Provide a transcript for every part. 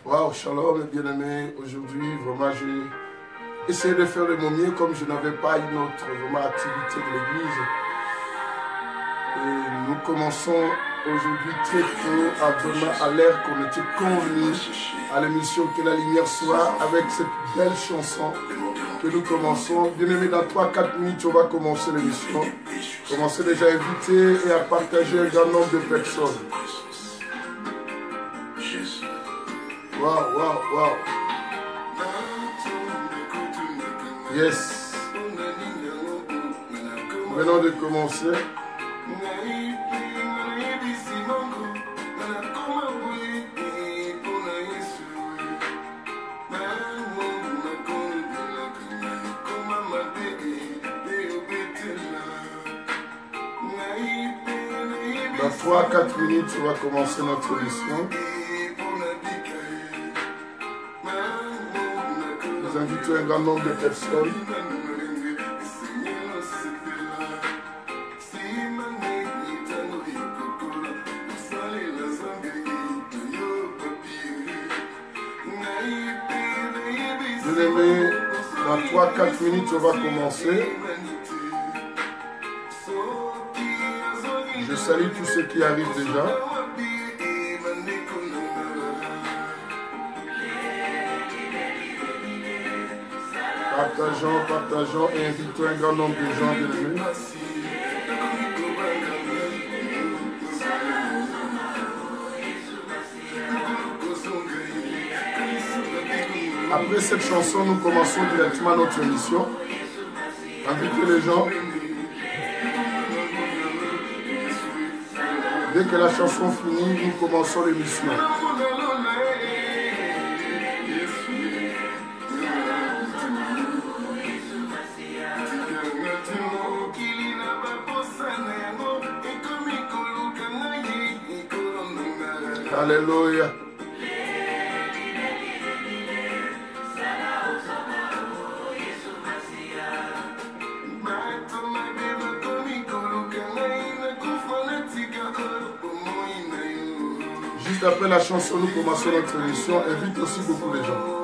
Waouh, shalom, bien-aimés. Aujourd'hui, vraiment, j'ai essayé de faire de mon mieux comme je n'avais pas une autre vraiment activité de l'église. Et nous commençons aujourd'hui très tôt, à l'heure qu'on était convenu à l'émission Que la lumière soit, avec cette belle chanson que nous commençons. Bien-aimés, dans 3-4 minutes, on va commencer l'émission. Commencez déjà à inviter et à partager un grand nombre de personnes. Waouh, waouh, waouh. Yes. Nous venons de commencer. Dans 3-4 minutes, on va commencer notre émission. Nous invitons un grand nombre de personnes. Bien-aimés, dans 3-4 minutes, on va commencer. Je salue tous ceux qui arrivent déjà. Partageons et invitons un grand nombre de gens, bien-aimés. Après cette chanson, nous commençons directement notre émission. Invitez les gens. Dès que la chanson finit, nous commençons l'émission. Alléluia. Juste après la chanson, nous commençons notre émission. Invite aussi beaucoup les gens.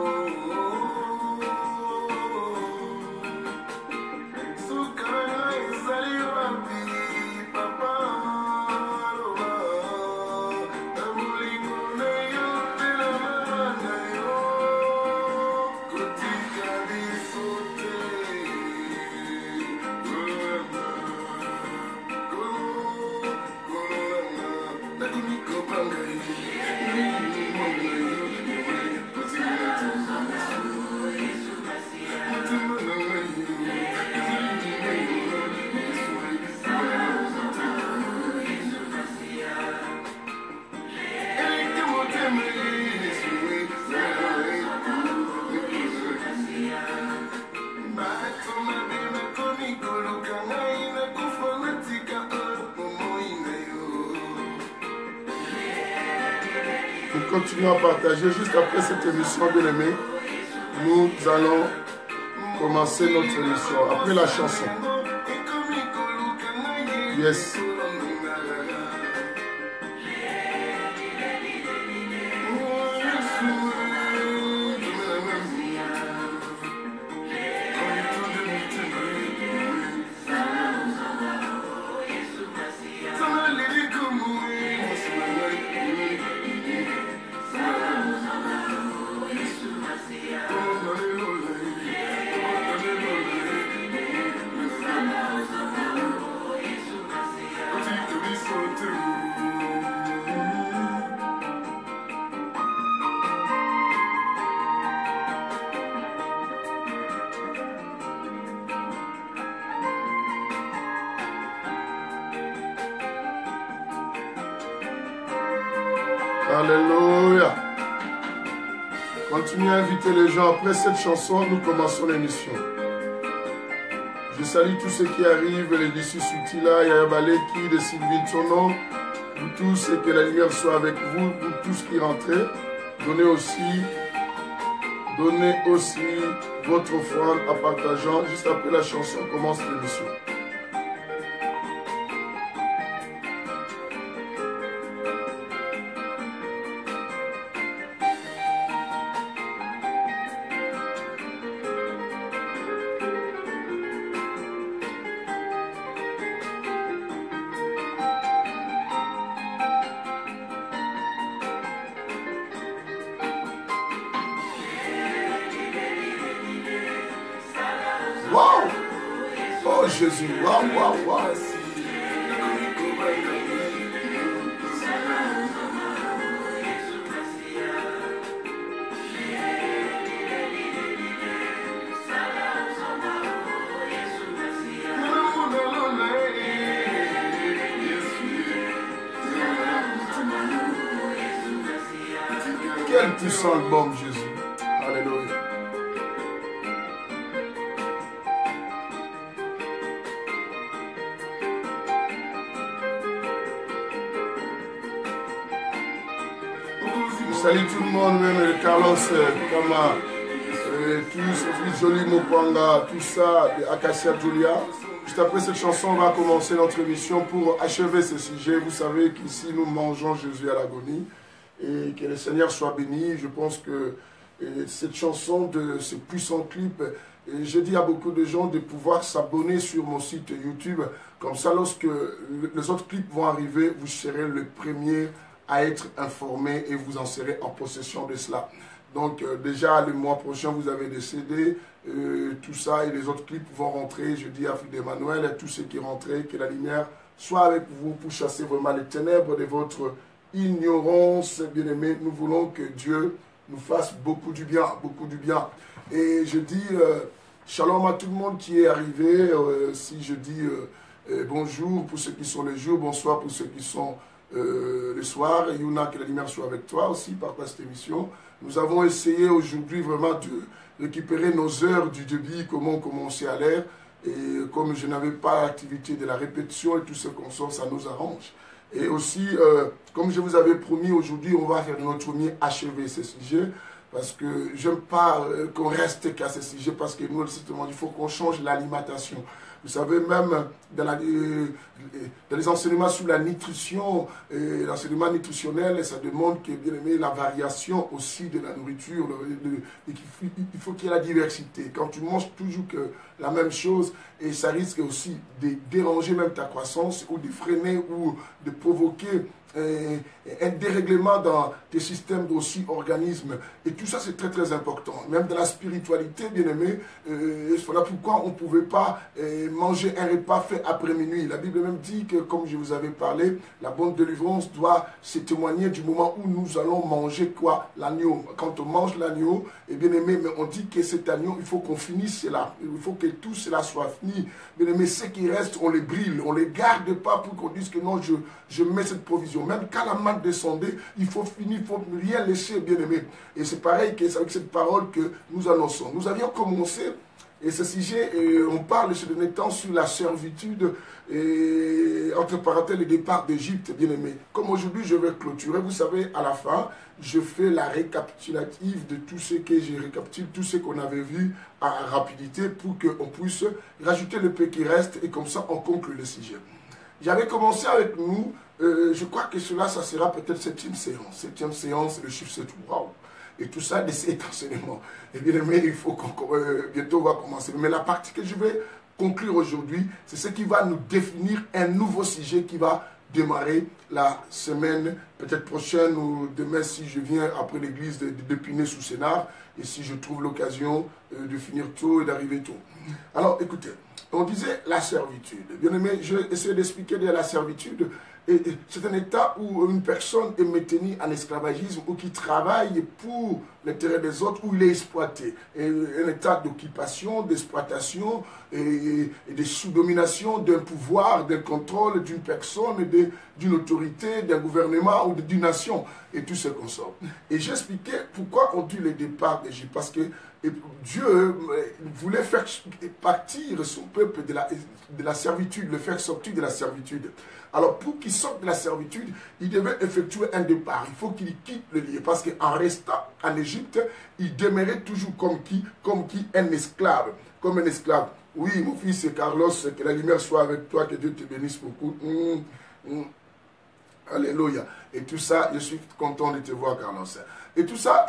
Continuons à partager. Juste après cette émission, bien aimé, nous allons commencer notre émission. Après la chanson. Yes. Alléluia. Continuez à inviter les gens. Après cette chanson, nous commençons l'émission. Je salue tous ceux qui arrivent, les Dissus Soutila, Yaya Baleki, de Sylvie Tono, vous tous, et que la lumière soit avec vous, vous tous qui rentrez. Donnez aussi votre offrande en partageant. Juste après la chanson, on commence l'émission. Oh Jésus, waouh, waouh, waouh. Quel puissant album, Jésus. Alléluia. Salut tout le monde, même Carlos, Kama, tous, Sophie Jolie, Mopanga, tout ça, Acacia Julia. Juste après cette chanson, on va commencer notre émission pour achever ce sujet. Vous savez qu'ici, nous mangeons Jésus à l'agonie. Et que le Seigneur soit béni. Je pense que cette chanson de ce puissant clip, je dis à beaucoup de gens de pouvoir s'abonner sur mon site YouTube. Comme ça, lorsque les autres clips vont arriver, vous serez le premier à être informé et vous en serez en possession de cela. Donc déjà le mois prochain, vous avez des CD, tout ça, et les autres clips vont rentrer. Je dis à Fidel Emmanuel, à tous ceux qui rentrent, que la lumière soit avec vous pour chasser vraiment les ténèbres de votre ignorance. Bien-aimés, nous voulons que Dieu nous fasse beaucoup du bien, beaucoup du bien. Et je dis shalom à tout le monde qui est arrivé. Si je dis bonjour pour ceux qui sont le jour, bonsoir pour ceux qui sont le soir. Et Yuna, que la lumière soit avec toi aussi par cette émission. Nous avons essayé aujourd'hui vraiment de récupérer nos heures du débit, comment on commençait à l'air. Et comme je n'avais pas l'activité de la répétition et tout ce qu'on sort, ça nous arrange. Et aussi, comme je vous avais promis, aujourd'hui, on va faire notre mieux achever ce sujet. Parce que je n'aime pas qu'on reste qu'à ce sujet. Parce que nous, justement, il faut qu'on change l'alimentation. Vous savez, même dans les enseignements sur la nutrition, l'enseignement nutritionnel, ça demande que, bien aimé, la variation aussi de la nourriture. Il faut qu'il y ait la diversité. Quand tu manges toujours que la même chose, et ça risque aussi de déranger même ta croissance, ou de freiner, ou de provoquer un dérèglement dans tes systèmes aussi organismes. Et tout ça, c'est très très important. Même dans la spiritualité, bien aimé, voilà pourquoi on ne pouvait pas manger un repas fait après minuit. La Bible même dit que, comme je vous avais parlé, la bonne délivrance doit se témoigner du moment où nous allons manger quoi? L'agneau. Quand on mange l'agneau, et bien aimé, mais on dit que cet agneau, il faut qu'on finisse cela. Il faut que tout cela soit fini. Bien aimé, ce qui reste, on les brille. On ne les garde pas pour qu'on dise que non, je mets cette provision. Même quand la main descendait, il faut finir, il ne faut rien laisser, bien aimé. Et c'est pareil que c'est avec cette parole que nous annonçons. Nous avions commencé, et ce sujet, on parle ce dernier temps sur la servitude, et, entre parenthèses, le départ d'Égypte, bien aimé. Comme aujourd'hui, je vais clôturer, vous savez, à la fin, je fais la récapitulative de tout ce que j'ai récapitulé, tout ce qu'on avait vu à rapidité pour qu'on puisse rajouter le peu qui reste, et comme ça, on conclut le sujet. J'avais commencé avec nous, je crois que cela, ça sera peut-être septième séance. Septième séance, le chiffre c'est tout. Waouh! Et tout ça, de cet enseignement. Et bien aimé, il faut qu'on bientôt on va commencer. Mais la partie que je vais conclure aujourd'hui, c'est ce qui va nous définir un nouveau sujet qui va démarrer la semaine peut-être prochaine ou demain si je viens après l'église d'Épinay sous Sénart et si je trouve l'occasion de finir tôt et d'arriver tôt. Alors écoutez, on disait la servitude. Bien aimé, je vais essayer d'expliquer de la servitude. C'est un état où une personne est maintenue en esclavagisme ou qui travaille pour l'intérêt des autres, où il est exploité. Et un état d'occupation, d'exploitation et de sous-domination d'un pouvoir, d'un contrôle d'une personne, d'une autorité, d'un gouvernement ou d'une nation et tout ce qu'on sort. Et j'expliquais pourquoi on dit le départ d'Égypte. Parce que Dieu voulait faire partir son peuple de la servitude, le faire sortir de la servitude. Alors, pour qu'il sorte de la servitude, il devait effectuer un départ. Il faut qu'il quitte le lieu. Parce qu'en restant en Égypte, il demeurait toujours comme qui? Un esclave. Comme un esclave. Oui, mon fils Carlos, que la lumière soit avec toi, que Dieu te bénisse beaucoup. Alléluia. Et tout ça, je suis content de te voir, Carlos. Et tout ça,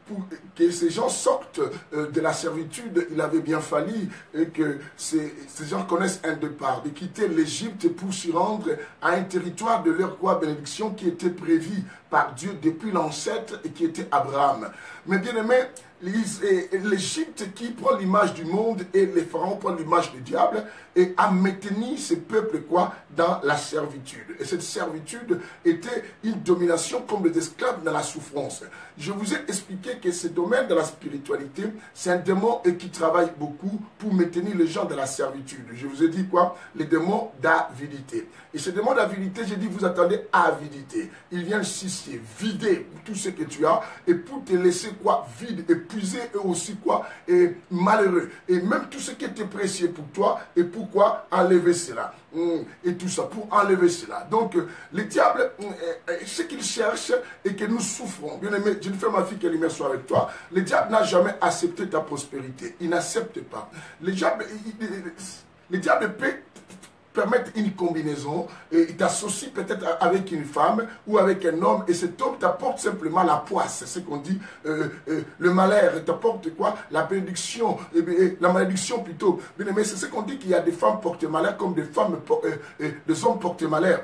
pour que ces gens sortent de la servitude, il avait bien fallu que ces gens connaissent un départ, de quitter l'Égypte pour s'y rendre à un territoire de leur bénédiction qui était prévu par Dieu depuis l'ancêtre et qui était Abraham. Mais bien aimé, l'Égypte qui prend l'image du monde et les pharaons prennent l'image du diable et a maintenu ce peuple quoi dans la servitude. Et cette servitude était une domination comme les esclaves dans la souffrance. Je vous ai expliqué que ce domaine de la spiritualité, c'est un démon qui travaille beaucoup pour maintenir les gens dans la servitude. Je vous ai dit quoi? Les démons d'avidité. Et ce démon d'avidité, j'ai dit, vous attendez avidité. Il vient suicider, vider tout ce que tu as et pour te laisser quoi? Vide, épuisé et aussi quoi? Et malheureux. Et même tout ce qui était précieux pour toi et pourquoi enlever cela. Et tout ça, pour enlever cela. Donc, le diable, ce qu'il cherche et que nous souffrons. Bien aimé, je ne fais ma fille que lumière soit avec toi. Le diable n'a jamais accepté ta prospérité. Il n'accepte pas. Le diable peut permettre une combinaison et il t'associe peut-être avec une femme ou avec un homme et cet homme t'apporte simplement la poisse, c'est ce qu'on dit le malheur, t'apporte quoi? La bénédiction, la malédiction plutôt. Bien aimé, c'est ce qu'on dit qu'il y a des femmes portent malheur comme des hommes portent malheur.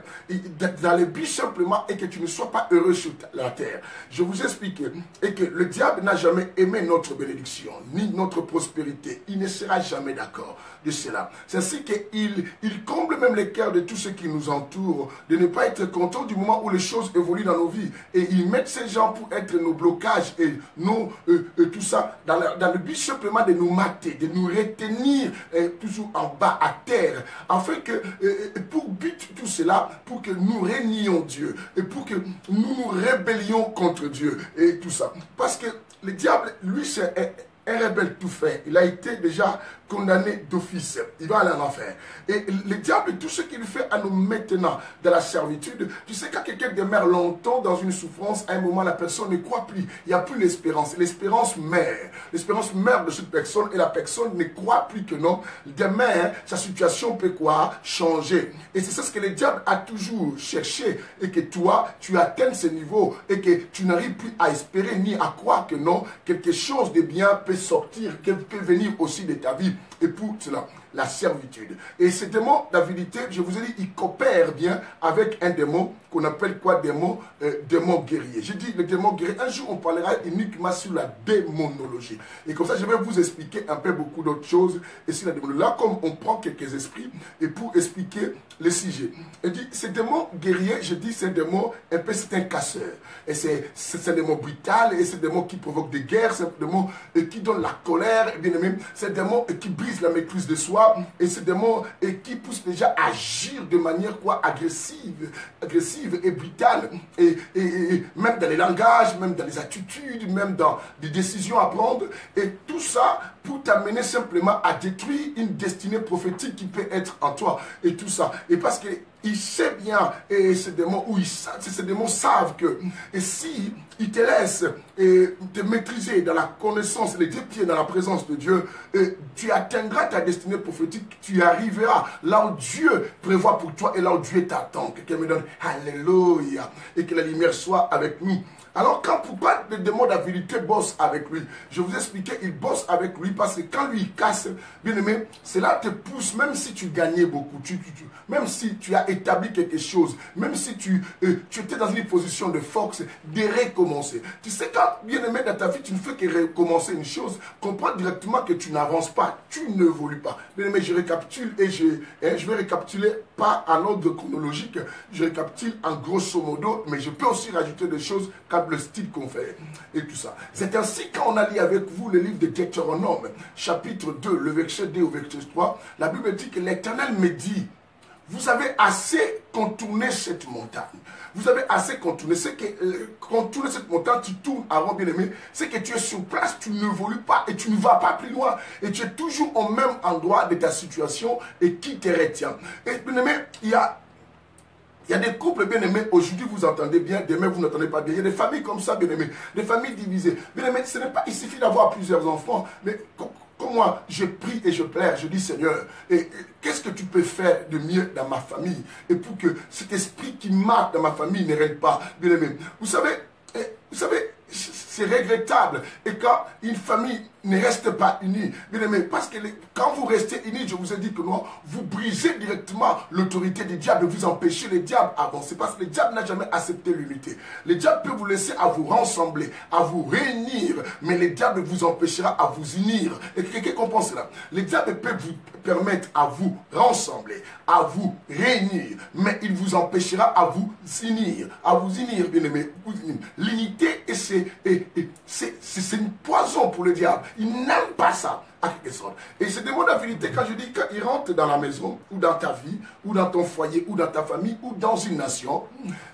Dans le but simplement et que tu ne sois pas heureux sur la terre. Je vous explique et que le diable n'a jamais aimé notre bénédiction ni notre prospérité. Il ne sera jamais d'accord de cela. C'est ainsi qu'il comble même les cœurs de tous ceux qui nous entourent, de ne pas être content du moment où les choses évoluent dans nos vies. Et ils mettent ces gens pour être nos blocages et tout ça dans le but simplement de nous mater, de nous retenir toujours en bas à terre, afin que pour but tout cela, pour que nous régnions Dieu et pour que nous nous rébellions contre Dieu et tout ça. Parce que le diable, lui, c'est un rebelle tout fait. Il a été déjà condamné d'office. Il va aller en enfer. Et le diable, tout ce qu'il fait à nous maintenant dans la servitude, tu sais, quand quelqu'un demeure longtemps dans une souffrance, à un moment, la personne ne croit plus. Il n'y a plus l'espérance. L'espérance meurt. L'espérance meurt de cette personne et la personne ne croit plus que non. Demain, sa situation peut quoi? Changer. Et c'est ça ce que le diable a toujours cherché et que toi, tu atteins ce niveau et que tu n'arrives plus à espérer ni à croire que non, quelque chose de bien peut sortir, peut venir aussi de ta vie. Et pour cela, la servitude. Et ce démon d'avidité, je vous ai dit, il coopère bien avec un démon qu'on appelle quoi? Démon guerrier. J'ai dit le démon guerrier. Un jour, on parlera uniquement sur la démonologie. Et comme ça, je vais vous expliquer un peu beaucoup d'autres choses. Et sur la démonologie. Là, comme on prend quelques esprits, et pour expliquer le sujet. Et dit, ce démon guerrier, je dis, c'est un démon, un peu, c'est un casseur. Et c'est un démon brutal, et c'est un démon qui provoque des guerres, c'est un démon qui donne la colère, bien aimé. C'est un démon qui brise la maîtrise de soi. Et ce démon qui pousse déjà à agir de manière quoi? Agressive et brutale. Et même dans les langages, même dans les attitudes, même dans les décisions à prendre. Et tout ça pour t'amener simplement à détruire une destinée prophétique qui peut être en toi. Et tout ça. Et parce que il sait bien, et ces démons, ces démons savent que et si ils te laissent te maîtriser dans la connaissance, les deux pieds dans la présence de Dieu, tu atteindras ta destinée prophétique, tu arriveras là où Dieu prévoit pour toi et là où Dieu t'attend. Quelqu'un me donne Alléluia, et que la lumière soit avec nous. Alors, pourquoi le démon d'avidité bosse avec lui? Je vous expliquais, il bosse avec lui parce que quand lui il casse, bien aimé, cela te pousse, même si tu gagnais beaucoup, même si tu as établi quelque chose, même si tu étais dans une position de force, de recommencer. Tu sais, quand, bien aimé, dans ta vie, tu ne fais que recommencer une chose, comprends directement que tu n'avances pas, tu n'évolues pas. Bien aimé, je récapitule et je vais récapituler pas en ordre chronologique, je récapitule en grosso modo, mais je peux aussi rajouter des choses quand le style qu'on fait et tout ça. C'est ainsi quand on a lu avec vous le livre de Deutéronome, chapitre 2, le verset 2 au verset 3, la Bible dit que l'Éternel me dit, vous avez assez contourné cette montagne. Vous avez assez contourné. C'est que contourner cette montagne, tu tournes avant, bien aimé. C'est que tu es sur place, tu n'évolues pas et tu ne vas pas plus loin. Et tu es toujours au même endroit de ta situation et qui te retient. Et bien aimé, il y a des couples bien aimés, aujourd'hui vous entendez bien, demain vous n'entendez pas bien. Il y a des familles comme ça, bien aimés, des familles divisées. Bien aimés, ce n'est pas, il suffit d'avoir plusieurs enfants, mais comme moi, je prie et je pleure, je dis Seigneur, qu'est-ce que tu peux faire de mieux dans ma famille? Et pour que cet esprit qui marque dans ma famille ne règne pas, bien aimé. Vous savez, c'est regrettable. Et quand une famille ne reste pas unie, bien aimé, parce que quand vous restez unis, je vous ai dit que non, vous brisez directement l'autorité du diable, vous empêchez le diable à avancer, parce que le diable n'a jamais accepté l'unité. Le diable peut vous laisser à vous rassembler, à vous réunir, mais le diable vous empêchera à vous unir. Et quelqu'un comprend cela. Le diable peut vous permettre à vous rassembler, à vous réunir, mais il vous empêchera à vous unir, bien aimé. L'unité, c'est une poison pour le diable. Il n'aime pas ça, à quelque sorte. Et c'est des mots d'affinité quand je dis qu'il rentre dans la maison, ou dans ta vie, ou dans ton foyer, ou dans ta famille, ou dans une nation.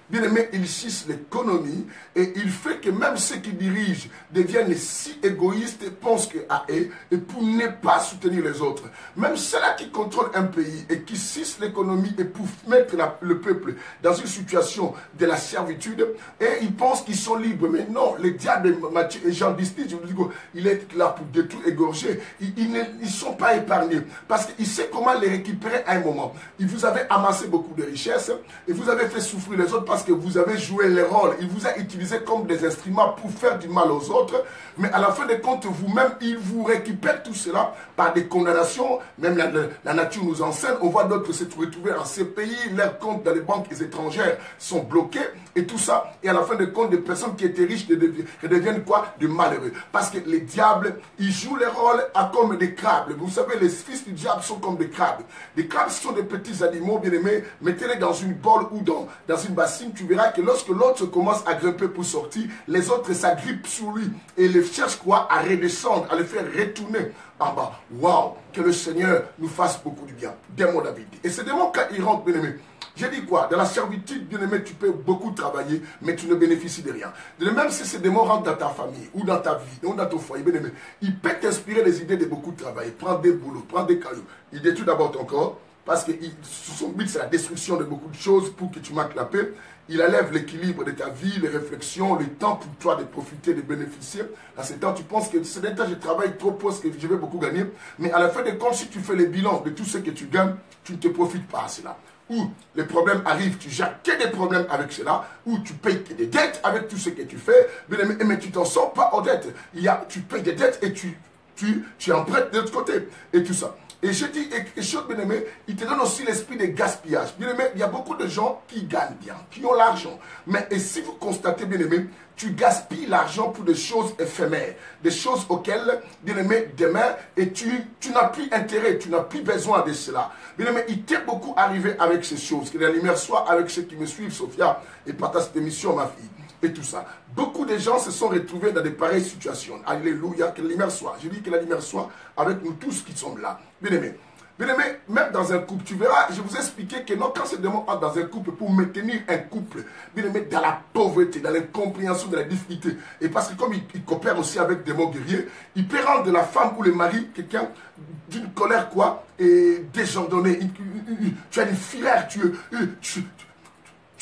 Bien aimé, il suce l'économie et il fait que même ceux qui dirigent deviennent si égoïstes et pensent qu'à eux et pour ne pas soutenir les autres. Même ceux-là qui contrôlent un pays et qui sucent l'économie et pour mettre le peuple dans une situation de la servitude et ils pensent qu'ils sont libres. Mais non, le diable, Matthieu et Jean 10, je vous dis qu'il est là pour détruire, égorger. Ils ne sont pas épargnés parce qu'il sait comment les récupérer à un moment. Il vous avait amassé beaucoup de richesses et vous avez fait souffrir les autres parce que vous avez joué les rôles. Il vous a utilisé comme des instruments pour faire du mal aux autres. Mais à la fin des comptes, vous-même, il vous récupère tout cela par des condamnations. Même la nature nous enseigne. On voit d'autres se retrouver en ces pays. Leurs comptes dans les banques étrangères sont bloqués et tout ça. Et à la fin des comptes, des personnes qui étaient riches deviennent quoi? De malheureux. Parce que les diables, ils jouent les rôles comme des crabes. Vous savez, les fils du diable sont comme des crabes. Les crabes sont des petits animaux bien aimés. Mettez-les dans une bolle ou dans une bassine. Tu verras que lorsque l'autre commence à grimper pour sortir, les autres s'agrippent sur lui et les cherchent quoi? À redescendre, à le faire retourner en bas. Waouh! Que le Seigneur nous fasse beaucoup du bien. Démon David. Et ces démons, quand ils rentrent, bien aimés, j'ai dit quoi? Dans la servitude, bien aimé, tu peux beaucoup travailler, mais tu ne bénéficies de rien. Même si ces démons rentrent dans ta famille, ou dans ta vie, ou dans ton foyer, bien aimé, il peut t'inspirer des idées de beaucoup de travail. Prends des boulots, prends des cailloux. Il détruit d'abord ton corps, parce que son but, c'est la destruction de beaucoup de choses pour que tu manques la paix. Il enlève l'équilibre de ta vie, les réflexions, le temps pour toi de profiter, de bénéficier. Dans ce temps, tu penses que c'est un temps, je travaille trop parce que je vais beaucoup gagner. Mais à la fin des comptes, si tu fais le bilan de tout ce que tu gagnes, tu ne te profites pas à cela. Ou les problèmes arrivent, tu gères que des problèmes avec cela, ou tu payes que des dettes avec tout ce que tu fais, mais tu t'en sors pas aux dettes. Tu payes des dettes et tu empruntes de l'autre côté, et tout ça. Et je dis quelque chose, bien aimé, il te donne aussi l'esprit de gaspillage. Bien aimé, il y a beaucoup de gens qui gagnent bien, qui ont l'argent. Mais et si vous constatez, bien aimé, tu gaspilles l'argent pour des choses éphémères, des choses auxquelles, bien aimé, demain, et tu n'as plus intérêt, tu n'as plus besoin de cela. Bien aimé, il t'est beaucoup arrivé avec ces choses. Que la lumière soit avec ceux qui me suivent, Sophia, et partage cette émission, ma fille. Et tout ça. Beaucoup de gens se sont retrouvés dans des pareilles situations. Alléluia, que la lumière soit. Je dis que la lumière soit avec nous tous qui sommes là. Bien aimé, même dans un couple, tu verras, je vous ai expliqué que non, quand c'est demande dans un couple pour maintenir un couple, bien aimé, dans la pauvreté, dans l'incompréhension de la difficulté. Et parce que comme il coopère aussi avec des mots guerriers, il peut rendre la femme ou le mari quelqu'un d'une colère quoi, et désordonnée. Tu as une fureur, tu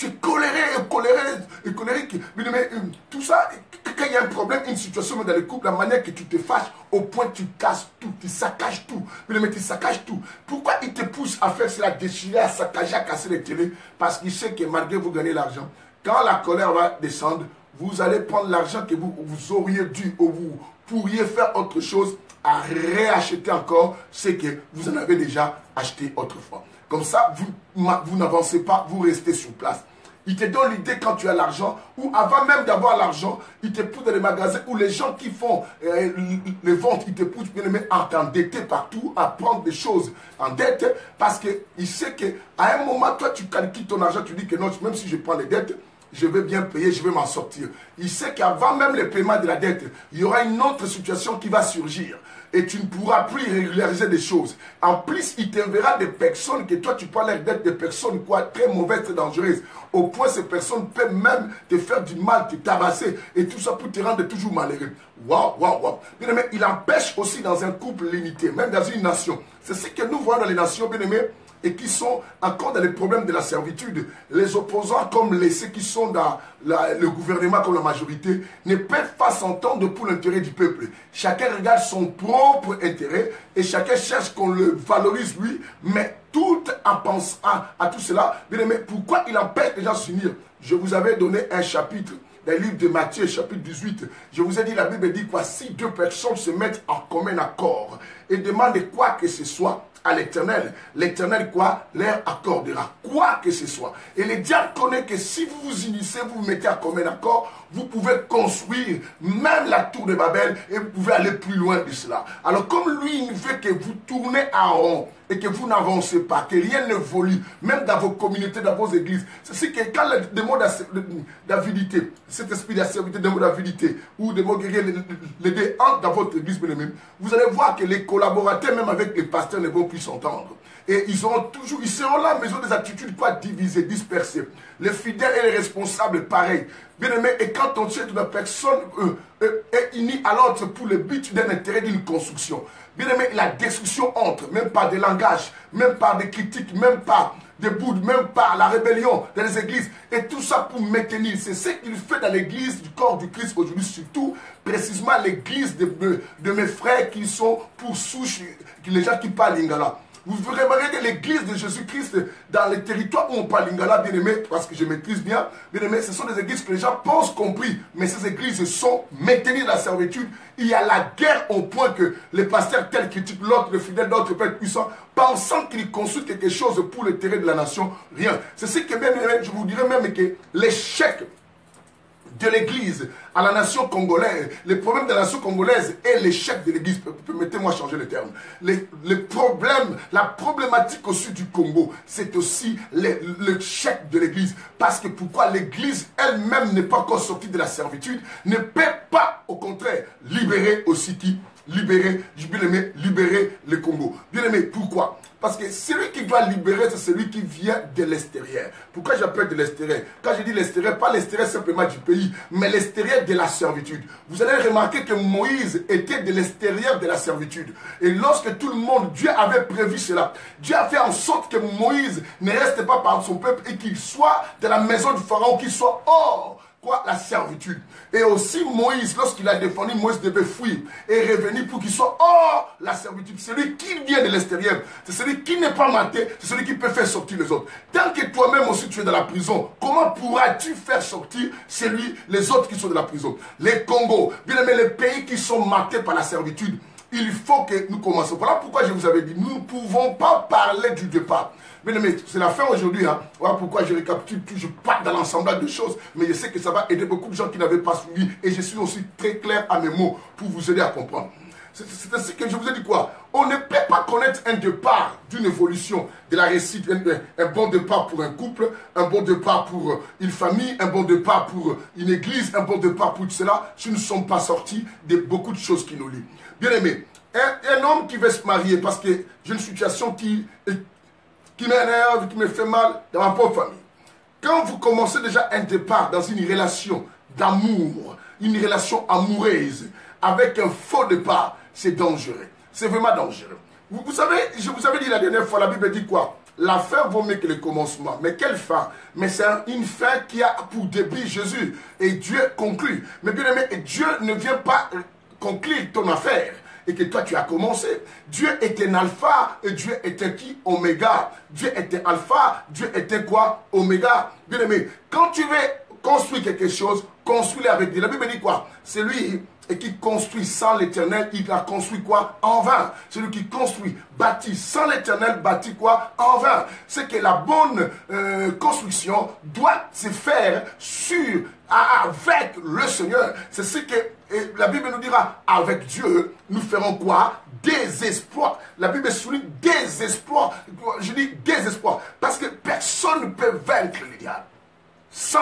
es colérique. Mais tout ça, quand il y a un problème, une situation dans le couple, la manière que tu te fâches, au point que tu casses tout, tu saccages tout. Mais tu saccages tout. Pourquoi il te pousse à faire cela, déchirer, à saccager, à casser les télés? Parce qu'il sait que malgré vous gagnez l'argent, quand la colère va descendre, vous allez prendre l'argent que vous auriez dû, ou vous pourriez faire autre chose, à réacheter encore ce que vous en avez déjà acheté autrefois. Comme ça, vous n'avancez pas, vous restez sur place. Il te donne l'idée quand tu as l'argent, ou avant même d'avoir l'argent, il te pousse dans les magasins, où les gens qui font les ventes, ils te poussent bien à t'endetter partout, à prendre des choses en dette, parce qu'il sait qu'à un moment, toi, tu calcules ton argent, tu dis que non, même si je prends les dettes, je vais bien payer, je vais m'en sortir. Il sait qu'avant même le paiement de la dette, il y aura une autre situation qui va surgir. Et tu ne pourras plus régulariser des choses. En plus, il t'enverra des personnes que toi, tu prends l'air d'être des personnes quoi, très mauvaises, très dangereuses. Au point, ces personnes peuvent même te faire du mal, te tabasser. Et tout ça pour te rendre toujours malheureux. Waouh, waouh, waouh. Bien aimé, il empêche aussi dans un couple limité, même dans une nation. C'est ce que nous voyons dans les nations, bien aimé, et qui sont encore dans les problèmes de la servitude. Les opposants comme ceux qui sont dans le gouvernement comme la majorité ne peuvent pas s'entendre pour l'intérêt du peuple. Chacun regarde son propre intérêt et chacun cherche qu'on le valorise lui, mais tout en pensant à tout cela, bien aimé, pourquoi il empêche les gens de s'unir? Je vous avais donné un chapitre dans le livre de Matthieu, chapitre 18, je vous ai dit, la Bible dit quoi? Si deux personnes se mettent en commun accord et demandent quoi que ce soit à l'Éternel, l'Éternel quoi? Leur accordera quoi que ce soit. Et le diable connaît que si vous vous unissez, vous vous mettez en commun accord, vous pouvez construire même la tour de Babel et vous pouvez aller plus loin de cela. Alors comme lui, il veut que vous tournez en rond et que vous n'avancez pas, que rien n'évolue, même dans vos communautés, dans vos églises. C'est que quand le démon d'avidité, cet esprit d'asservité, démon d'avidité ou démon guerrier, les deux entrent dans votre église, vous allez voir que les collaborateurs, même avec les pasteurs, ne vont plus s'entendre. Et ils seront là, mais ils ont des attitudes pas divisées, dispersées. Les fidèles et les responsables, pareil. Bien aimé, et quand on tient une personne est unie à l'autre pour le but d'un intérêt d'une construction. Bien aimé, la destruction entre, même par des langages, même par des critiques, même par des boudes, même par la rébellion dans les églises. Et tout ça pour maintenir. C'est ce qu'il fait dans l'église du corps du Christ aujourd'hui, surtout précisément l'église de mes frères qui sont pour souche, les gens qui parlent lingala. Vous remarquerez que l'église de Jésus-Christ, dans les territoires où on parle lingala, bien aimé, parce que je maîtrise bien aimé, ce sont des églises que les gens pensent compris, mais ces églises sont maintenues dans la servitude. Il y a la guerre au point que les pasteurs tels critiquent l'autre, le fidèle d'autres peut être puissant, pensant qu'ils construisent quelque chose pour l'intérêt de la nation. Rien. C'est ce que même, je vous dirais même que l'échec de l'église à la nation congolaise, le problème de la nation congolaise est l'échec de l'église. Permettez-moi de changer le terme. Les problèmes, la problématique au sud du Congo, c'est aussi l'échec de l'église. Parce que pourquoi l'église elle-même n'est pas encore sortie de la servitude, ne peut pas, au contraire, libérer aussi qui? Libérer le Congo. Bien aimé, pourquoi? Parce que celui qui doit libérer, c'est celui qui vient de l'extérieur. Pourquoi j'appelle de l'extérieur? Quand je dis l'extérieur, pas l'extérieur simplement du pays, mais l'extérieur de la servitude. Vous allez remarquer que Moïse était de l'extérieur de la servitude. Et lorsque tout le monde, Dieu avait prévu cela. Dieu a fait en sorte que Moïse ne reste pas par son peuple et qu'il soit de la maison du Pharaon, qu'il soit hors. Quoi? La servitude. Et aussi Moïse, lorsqu'il a défendu, Moïse devait fuir et revenir pour qu'il soit hors la servitude. Celui qui vient de l'extérieur, c'est celui qui n'est pas maté, c'est celui qui peut faire sortir les autres. Tant que toi-même aussi tu es dans la prison, comment pourras-tu faire sortir les autres qui sont de la prison? Les Congo, bien aimé, les pays qui sont matés par la servitude, il faut que nous commençons. Voilà pourquoi je vous avais dit, nous ne pouvons pas parler du départ. Bien aimé, c'est la fin aujourd'hui. Hein. Voilà pourquoi je récapitule toujours pas dans l'ensemble de choses. Mais je sais que ça va aider beaucoup de gens qui n'avaient pas suivi. Et je suis aussi très clair à mes mots pour vous aider à comprendre. C'est ainsi que je vous ai dit quoi? On ne peut pas connaître un départ d'une évolution de la réussite, un bon départ pour un couple, un bon départ pour une famille, un bon départ pour une église, un bon départ pour tout cela, si nous ne sommes pas sortis de beaucoup de choses qui nous lient. Bien aimé, un homme qui veut se marier parce que j'ai une situation qui m'énerve, qui me fait mal dans ma propre famille. Quand vous commencez déjà un départ dans une relation d'amour, une relation amoureuse, avec un faux départ, c'est dangereux. C'est vraiment dangereux. Vous savez, je vous avais dit la dernière fois, la Bible dit quoi? La fin vaut mieux que le commencement. Mais quelle fin? Mais c'est une fin qui a pour début Jésus. Et Dieu conclut. Mais bien aimé, Dieu ne vient pas conclure ton affaire. Et que toi tu as commencé. Dieu est un alpha et Dieu est un qui? Oméga. Dieu est un alpha, Dieu est un quoi? Oméga. Bien aimé, quand tu veux construire quelque chose, construis-le avec Dieu. La Bible dit quoi? C'est lui qui construit sans l'éternel, il a construit quoi? En vain. Celui qui construit, bâtit sans l'éternel, bâtit quoi? En vain. C'est que la bonne construction doit se faire avec le Seigneur. C'est ce que la Bible nous dira. Avec Dieu, nous ferons quoi? Des exploits. La Bible souligne des exploits. Je dis des exploits. Parce que personne ne peut vaincre le diable sans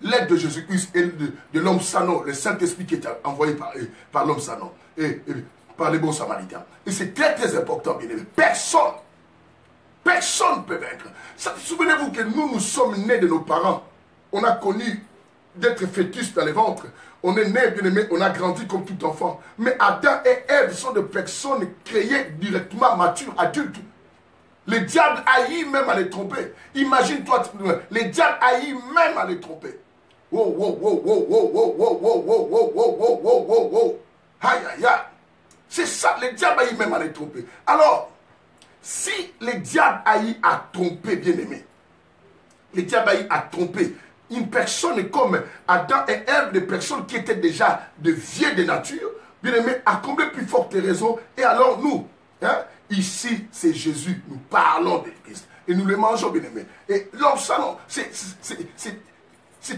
l'aide de Jésus-Christ et de l'homme Sano, le Saint-Esprit qui est envoyé par l'homme Sano et par les bons samaritains. Et c'est très très important, bien aimé. Personne ne peut vaincre. Souvenez-vous que nous sommes nés de nos parents. On a connu d'être fœtus dans les ventres. On est né, bien aimé, on a grandi comme tout enfant. Mais Adam et Ève sont des personnes créées directement matures, adultes. Le diable haït même à les tromper. Imagine-toi, le diable haït même à les tromper. Wow, wow, wow, wow, wow, wow, wow, wow, wow, wow, wow, wow, wow, wow. Aïe, aïe, aïe. C'est ça, le diable haït même à les tromper. Alors, si le diable haït à tromper, bien aimé, le diable haït à tromper, une personne comme Adam et Ève, des personnes qui étaient déjà de vieilles de nature, bien aimé, à combien plus forte raison. Et alors nous, hein, ici c'est Jésus, nous parlons de Christ et nous le mangeons, bien aimé. Et l'ensemble, c'est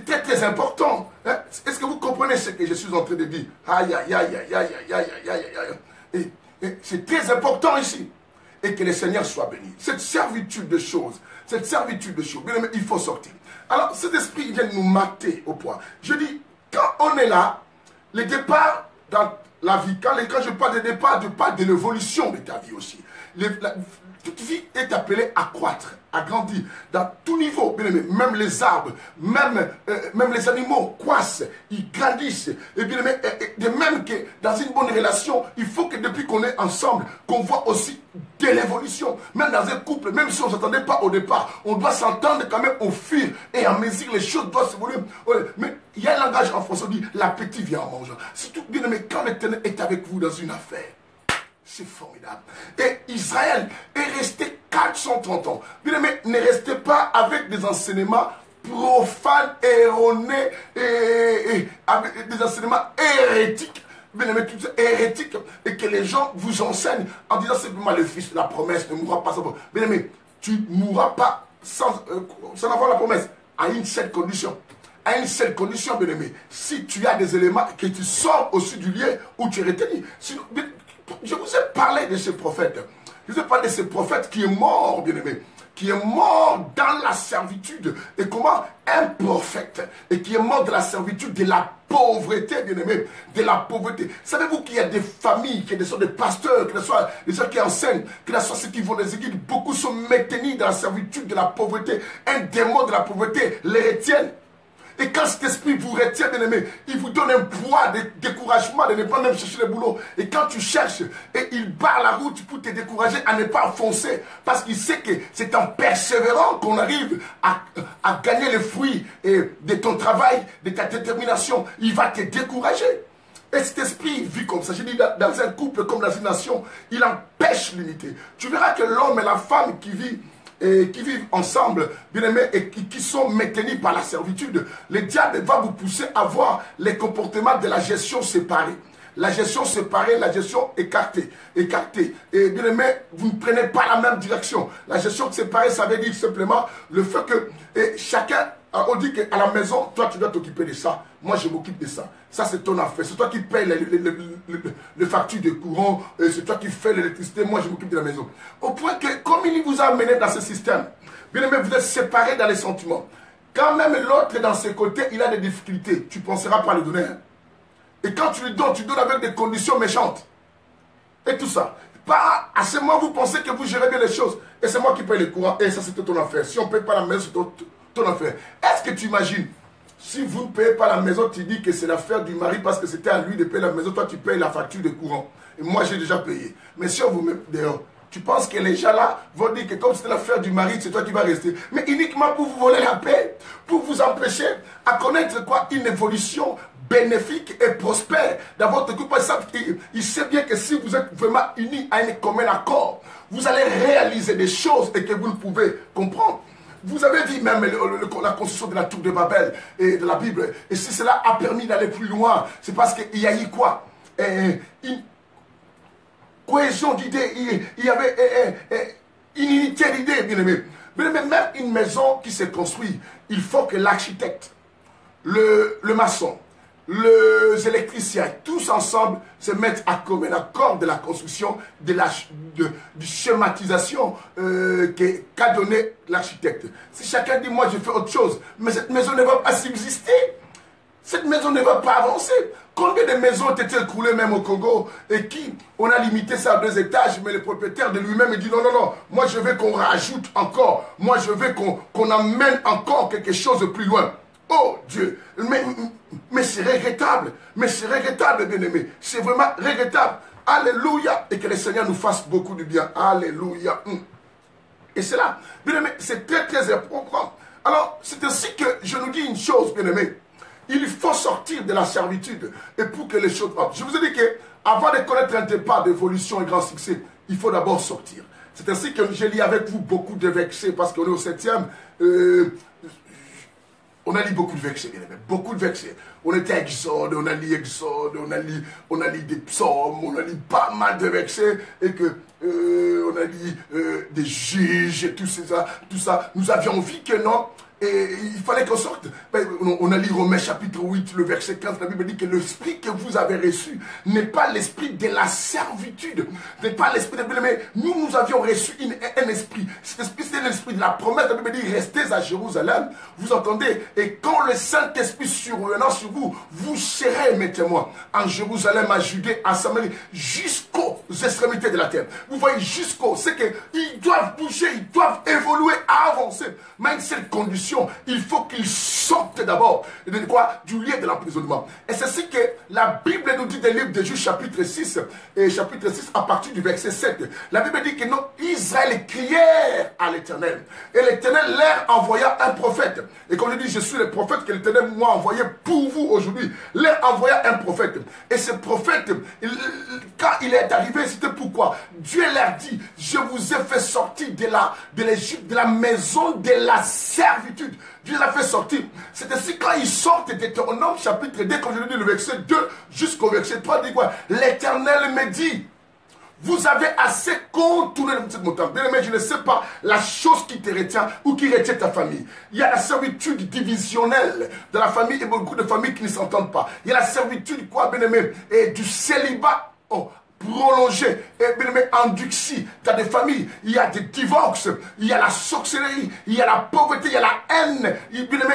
très très important. Hein? Est-ce que vous comprenez ce que je suis en train de dire? Aïe, aïe, aïe, aïe, aïe, aïe, aïe, aïe, aïe. Et c'est très important ici. Et que le Seigneur soit béni. Cette servitude de choses, bien aimé, il faut sortir. Alors, cet esprit vient nous mater au point. Je dis, quand on est là, le départ dans la vie, quand je parle de départ, je parle de l'évolution de ta vie aussi. Toute vie est appelée à croître, à grandir, dans tout niveau, bien aimé, même les arbres, même les animaux croissent, ils grandissent. Et bien aimé, de même que dans une bonne relation, il faut que depuis qu'on est ensemble, qu'on voit aussi de l'évolution. Même dans un couple, même si on ne s'attendait pas au départ, on doit s'entendre quand même au fur et à mesure, les choses doivent s'évoluer. Mais il y a un langage en français, on dit l'appétit vient en mangeant. Surtout, bien aimé, quand l'Éternel est avec vous dans une affaire, c'est formidable. Et Israël est resté 430 ans. Bien aimé, ne restez pas avec des enseignements profanes, erronés, et avec des enseignements hérétiques. Bien aimé, tout ça, hérétiques, et que les gens vous enseignent en disant simplement le fils de la promesse ne mourra pas sans. Bien aimé, tu ne mourras pas sans avoir la promesse, à une seule condition. À une seule condition, bien aimé. Si tu as des éléments que tu sors aussi du lieu où tu es retenu. Je vous ai parlé de ce prophète. Je vous ai parlé de ce prophète qui est mort, bien aimé. Qui est mort dans la servitude. Et comment? Un prophète. Et qui est mort de la servitude, de la pauvreté, bien aimé. De la pauvreté. Savez-vous qu'il y a des familles, qu'il y a des sortes de pasteurs, qu'il y a des gens qui enseignent, qu'il y a ceux qui vont des églises. Beaucoup sont maintenus dans la servitude de la pauvreté. Un démon de la pauvreté les retient. Et quand cet esprit vous retient, bien aimé, il vous donne un poids de découragement de ne pas même chercher le boulot. Et quand tu cherches, et il barre la route pour te décourager à ne pas foncer. Parce qu'il sait que c'est en persévérant qu'on arrive à gagner les fruits de ton travail, de ta détermination. Il va te décourager. Et cet esprit vit comme ça. Je dis, dans un couple comme dans une nation, il empêche l'unité. Tu verras que l'homme et la femme qui vivent ensemble, bien aimés, et qui sont maintenus par la servitude, le diable va vous pousser à voir les comportements de la gestion séparée. La gestion séparée, la gestion écartée. Et bien aimé, vous ne prenez pas la même direction. La gestion séparée, ça veut dire simplement le fait que chacun, on dit qu'à la maison, toi tu dois t'occuper de ça. Moi je m'occupe de ça. Ça c'est ton affaire. C'est toi qui payes les factures de courant. C'est toi qui fais l'électricité. Moi je m'occupe de la maison. Au point que comme il vous a amené dans ce système, bien aimé, vous êtes séparés dans les sentiments. Quand même l'autre dans ses côtés, il a des difficultés. Tu ne penseras pas le donner. Hein? Et quand tu lui donnes, tu donnes avec des conditions méchantes. Et tout ça. Pas à ce moment vous pensez que vous gérez bien les choses. Et c'est moi qui paye les courants. Et ça c'était ton affaire. Si on ne paye pas la maison, c'est ton affaire. Est-ce que tu imagines, si vous ne payez pas la maison, tu dis que c'est l'affaire du mari parce que c'était à lui de payer la maison, toi tu payes la facture de courant. Et moi j'ai déjà payé. Mais si on vous met dehors, tu penses que les gens là vont dire que comme c'était l'affaire du mari, c'est toi qui vas rester. Mais uniquement pour vous voler la paix, pour vous empêcher à connaître quoi? Une évolution bénéfique et prospère dans votre couple. Il sait bien que si vous êtes vraiment unis à un commun accord, vous allez réaliser des choses et que vous ne pouvez comprendre. Vous avez vu même la construction de la tour de Babel et de la Bible. Et si cela a permis d'aller plus loin, c'est parce qu'il y a eu quoi? Une cohésion d'idées. Il y avait une unité d'idées, bien aimé. Mais même une maison qui se construit, il faut que l'architecte, le maçon, les électriciens, tous ensemble se mettent à commun accord de la construction, de schématisation qu'a donné l'architecte. Si chacun dit, moi je fais autre chose, mais cette maison ne va pas subsister. Cette maison ne va pas avancer. Combien de maisons ont été écroulées même au Congo et qui, on a limité ça à 2 étages, mais le propriétaire de lui-même dit non, non, non, moi je veux qu'on rajoute encore, moi je veux qu'on amène encore quelque chose de plus loin. Oh Dieu, mais c'est regrettable, bien aimé, c'est vraiment regrettable. Alléluia, et que le Seigneur nous fasse beaucoup de bien. Alléluia. Et c'est là, bien aimé, c'est très très important. Alors, c'est ainsi que je nous dis une chose, bien aimé. Il faut sortir de la servitude et pour que les choses... Je vous ai dit que avant de connaître un départ d'évolution et grand succès, il faut d'abord sortir. C'est ainsi que j'ai lu avec vous beaucoup de vexés parce qu'on est au 7e. On a lu beaucoup de versets, bien aimé, beaucoup de versets. On était à Exode, on a lu Exode, on a lu des psaumes, on a lu pas mal de versets et que on a lu des juges et tout ça. Nous avions envie que non. Et il fallait qu'on sorte. On a lu Romains chapitre 8, le verset 15, la Bible dit que l'esprit que vous avez reçu n'est pas l'esprit de la servitude, n'est pas l'esprit de... Mais nous avions reçu un esprit. Cet esprit, c'est l'esprit de la promesse. La Bible dit, restez à Jérusalem. Vous entendez? Et quand le Saint-Esprit survenant sur vous, vous serez mes témoins. En Jérusalem, à Judée, à Samarie, jusqu'aux extrémités de la terre. Vous voyez, jusqu'au... C'est qu'ils doivent bouger, ils doivent évoluer, avancer. Mais une seule condition, il faut qu'ils sortent d'abord de quoi? Du lieu de l'emprisonnement. Et c'est ce que la Bible nous dit dans le livre de Juges chapitre 6, et chapitre 6 à partir du verset 7. La Bible dit que non, Israël crièrent à l'Éternel. Et l'Éternel leur envoya un prophète. Et comme je dis, je suis le prophète que l'Éternel m'a envoyé pour vous aujourd'hui. Leur envoya un prophète. Et ce prophète, quand il est arrivé, c'était pourquoi Dieu leur dit, je vous ai fait sortir de l'Égypte, de la maison de la servitude. Dieu l'a fait sortir. C'est ainsi quand ils sortent de Deutéronome chapitre 2, comme je l'ai dit, le verset 2 jusqu'au verset 3, dit quoi? L'Éternel me dit, vous avez assez contourné cette montagne. Bien aimé, je ne sais pas la chose qui te retient ou qui retient ta famille. Il y a la servitude divisionnelle de la famille et beaucoup de familles qui ne s'entendent pas. Il y a la servitude, quoi, bien aimé, et du célibat. Oh, prolongé, et bien aimé, endurci dans des familles, il y a des divorces, il y a la sorcellerie, il y a la pauvreté, il y a la haine, bien aimé,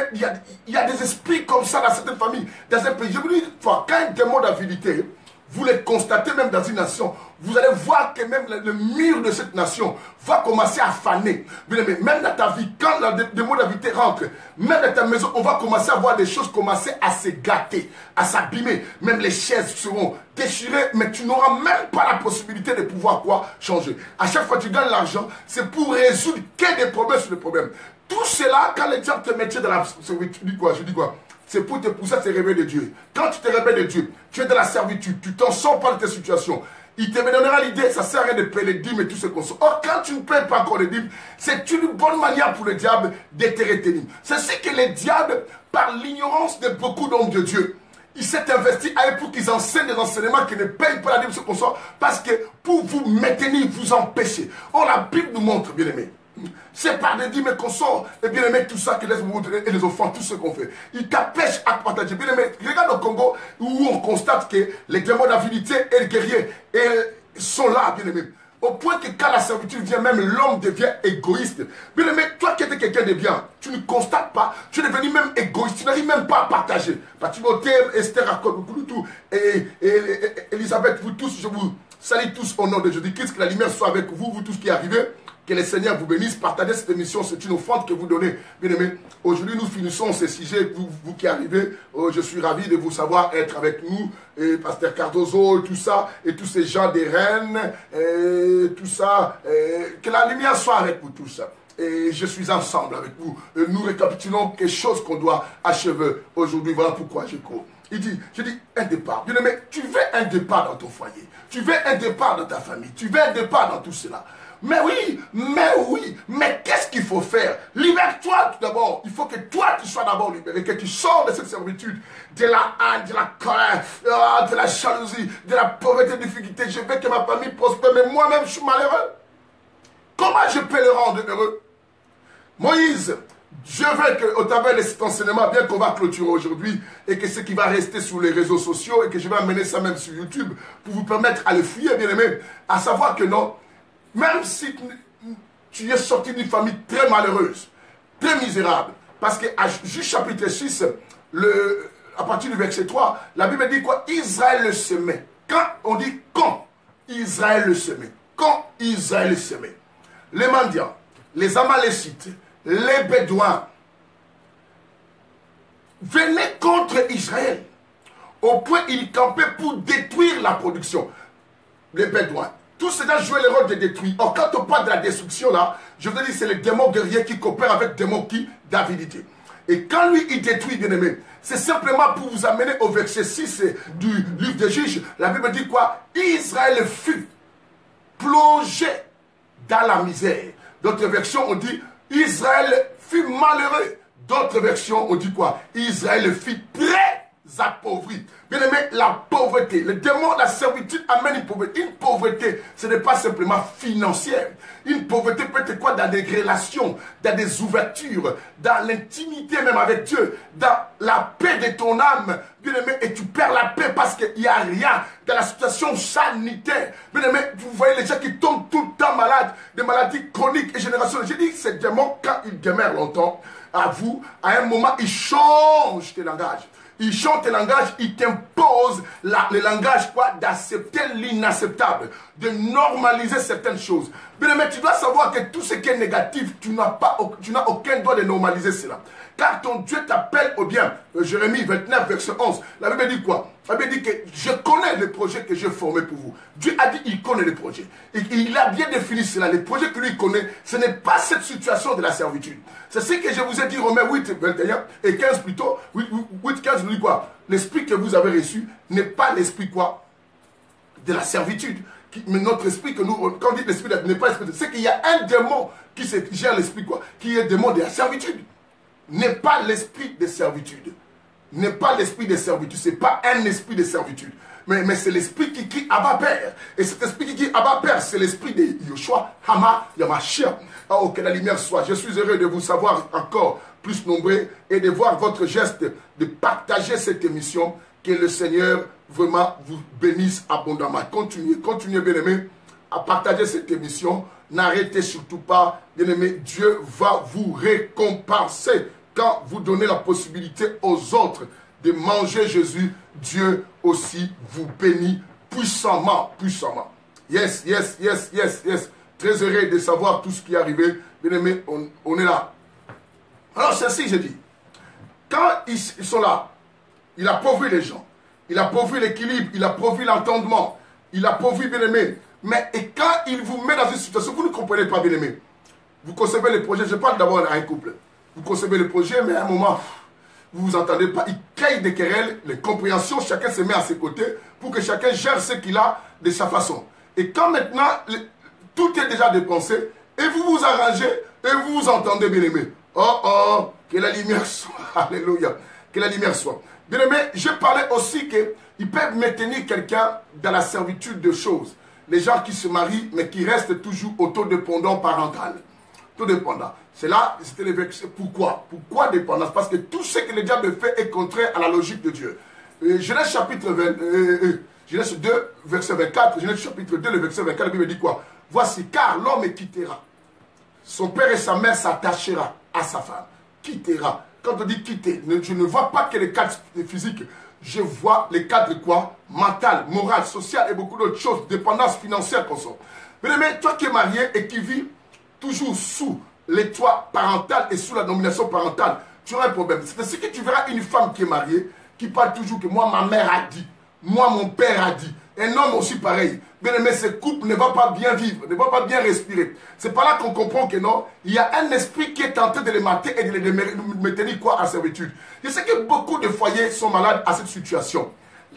il y a des esprits comme ça dans certaines familles, dans un pays. Je vous dis une fois, quand un démon d'avidité, vous les constatez même dans une nation, vous allez voir que même le mur de cette nation va commencer à faner. Même dans ta vie, quand le démon d'avidité rentre, même dans ta maison, on va commencer à voir des choses commencer à se gâter, à s'abîmer. Même les chaises seront déchirées, mais tu n'auras même pas la possibilité de pouvoir quoi changer. À chaque fois que tu gagnes l'argent, c'est pour résoudre que des problèmes sur des problèmes. Tout cela, quand les gens te mettent dans la servitude, tu dis quoi? Je dis quoi? C'est pour te pousser à te réveiller de Dieu. Quand tu te réveilles de Dieu, tu es dans la servitude, tu t'en sors pas de tes situations. Il te donnera l'idée, ça sert à rien de payer les dîmes et tout ce qu'on sort. Or, quand tu ne payes pas encore les dîmes, c'est une bonne manière pour le diable de te retenir. C'est ce que le diable, par l'ignorance de beaucoup d'hommes de Dieu, il s'est investi à eux pour qu'ils enseignent des enseignements qui ne payent pas la dîme, ce qu'on sort, parce que pour vous maintenir, vous empêcher. Or, la Bible nous montre, bien aimé, c'est par des dîmes qu'on sort, et bien aimé, tout ça, que laisse vous et les enfants, tout ce qu'on fait. Ils t'empêchent à partager. Bien aimé, regarde au Congo, où on constate que les démons d'avidité et les guerriers sont là, bien aimé. Au point que quand la servitude vient, même l'homme devient égoïste. Bien aimé, toi qui étais quelqu'un de bien, tu ne constates pas, tu es devenu même égoïste, tu n'arrives même pas à partager. Timothée, Esther, Jacob, tout, et Elisabeth, vous tous, je vous salue tous au nom de Jésus-Christ, que la lumière soit avec vous, vous tous qui arrivez. Que le Seigneur vous bénisse. Partagez cette émission, c'est une offrande que vous donnez. Bien aimé, aujourd'hui nous finissons ces sujets. Vous qui arrivez, je suis ravi de vous savoir être avec nous. Et Pasteur Cardozo, tout ça, et tous ces gens des reines, tout ça. Que la lumière soit avec vous tous. Et je suis ensemble avec vous. Et nous récapitulons quelque chose qu'on doit achever aujourd'hui. Voilà pourquoi je cours. Je dis un départ. Bien aimé, tu veux un départ dans ton foyer. Tu veux un départ dans ta famille. Tu veux un départ dans tout cela. Mais mais qu'est-ce qu'il faut faire? Libère-toi tout d'abord. Il faut que toi tu sois d'abord libéré, que tu sors de cette servitude, de la haine, de la colère, de la jalousie, de la pauvreté, de la difficulté. Je veux que ma famille prospère, mais moi-même je suis malheureux. Comment je peux le rendre heureux? Moïse, je veux qu'au travers de cet enseignement, bien qu'on va clôturer aujourd'hui, et que ce qui va rester sur les réseaux sociaux, et que je vais amener ça même sur YouTube, pour vous permettre à le fuir, bien aimé, à savoir que non, même si tu es sorti d'une famille très malheureuse, très misérable, parce que à Juges chapitre 6, à partir du verset 3, la Bible dit quoi? Israël le semait. Quand on dit quand Israël le semait, quand Israël le semait, les mendiants, les Amalécites, les Bédouins venaient contre Israël, au point ils campaient pour détruire la production. Les Bédouins. Tout cela jouait le rôle de détruire. Or, quand on parle de la destruction, là, je vous dis, c'est les démons guerriers qui coopèrent avec les démons qui d'avidité. Et quand lui, il détruit, bien aimé, c'est simplement pour vous amener au verset 6 du livre des Juges. La Bible dit quoi? Israël fut plongé dans la misère. D'autres versions, on dit, Israël fut malheureux D'autres versions, on dit quoi? Israël fut très appauvri. Bien aimé, la pauvreté, le démon de la servitude amène une pauvreté. Une pauvreté, ce n'est pas simplement financière. Une pauvreté peut être quoi? Dans des relations, dans des ouvertures, dans l'intimité même avec Dieu, dans la paix de ton âme. Bien aimé, et tu perds la paix parce qu'il n'y a rien dans la situation sanitaire. Bien aimé, vous voyez les gens qui tombent tout le temps malades, des maladies chroniques et générationnelles. J'ai dit, ces démons, quand ils demeurent longtemps, à vous, à un moment, ils changent tes langages. Ils chantent tes langages, ils t'imposent le langage quoi, d'accepter l'inacceptable, de normaliser certaines choses. Bien aimé, tu dois savoir que tout ce qui est négatif, tu n'as aucun droit de normaliser cela. Car ton Dieu t'appelle au bien. Jérémie 29, verset 11. La Bible dit quoi? La Bible dit que je connais les projets que j'ai formés pour vous. Dieu a dit qu'il connaît les projets. Et il a bien défini cela. Les projets que lui connaît, ce n'est pas cette situation de la servitude. C'est ce que je vous ai dit, Romains 8, 21 et 15 plutôt. 8, 15 nous dit quoi? L'esprit que vous avez reçu n'est pas l'esprit quoi? De la servitude. Mais notre esprit que nous, quand on dit l'esprit n'est pas l'esprit, c'est qu'il y a un démon qui gère l'esprit quoi? Qui est le démon de la servitude. N'est pas l'esprit de servitude. N'est pas l'esprit de servitude. Ce n'est pas un esprit de servitude. Mais c'est l'esprit qui crie Abba Père. Et cet esprit qui crie Abba Père, c'est l'esprit de Yoshua, Hama, Yamashia. Oh, que la lumière soit. Je suis heureux de vous savoir encore plus nombreux et de voir votre geste de partager cette émission. Que le Seigneur vraiment vous bénisse abondamment. Continuez, continuez, bien-aimés, à partager cette émission. N'arrêtez surtout pas, bien-aimés. Dieu va vous récompenser. Quand vous donnez la possibilité aux autres de manger Jésus, Dieu aussi vous bénit puissamment, puissamment. Yes, yes, yes, yes, yes. Très heureux de savoir tout ce qui est arrivé. Bien aimé, on est là. Alors, c'est ainsi, je dis. Quand ils sont là, il appauvrit les gens. Il appauvrit l'équilibre, il appauvrit l'entendement. Il appauvrit, bien aimé. Mais et quand il vous met dans une situation, vous ne comprenez pas, bien aimé. Vous concevez les projets, je parle d'abord à un couple. Vous concevez le projet, mais à un moment, vous vous entendez pas. Il crée des querelles, les compréhensions, chacun se met à ses côtés pour que chacun gère ce qu'il a de sa façon. Et quand maintenant, tout est déjà dépensé, et vous vous arrangez, et vous vous entendez, bien aimé. Oh oh, que la lumière soit. Alléluia. Que la lumière soit. Bien aimé, je parlais aussi qu'ils peuvent maintenir quelqu'un dans la servitude de choses. Les gens qui se marient, mais qui restent toujours autodépendants parental. Tout dépendant. C'est là, c'était les versets. Pourquoi? Pourquoi dépendance? Parce que tout ce que le diable fait est contraire à la logique de Dieu. Genèse chapitre 20, Genèse 2, verset 24, Genèse chapitre 2, le verset 24, la Bible dit quoi? Voici, car l'homme quittera. Son père et sa mère s'attachera à sa femme. Quittera. Quand on dit quitter, je ne vois pas que les cadres physiques. Je vois les cadres quoi? Mental, moral, social et beaucoup d'autres choses. Dépendance financière qu'on sort. Mais toi qui es marié et qui vis toujours sous les toits parental et sous la domination parentale, tu auras un problème. C'est ainsi que tu verras une femme qui est mariée, qui parle toujours que moi, ma mère a dit, moi, mon père a dit. Un homme aussi pareil. Bien aimé, ce couple ne va pas bien vivre, ne va pas bien respirer. C'est par là qu'on comprend que non, il y a un esprit qui est tenté de les mater et de les maintenir quoi en servitude. Je sais que beaucoup de foyers sont malades à cette situation.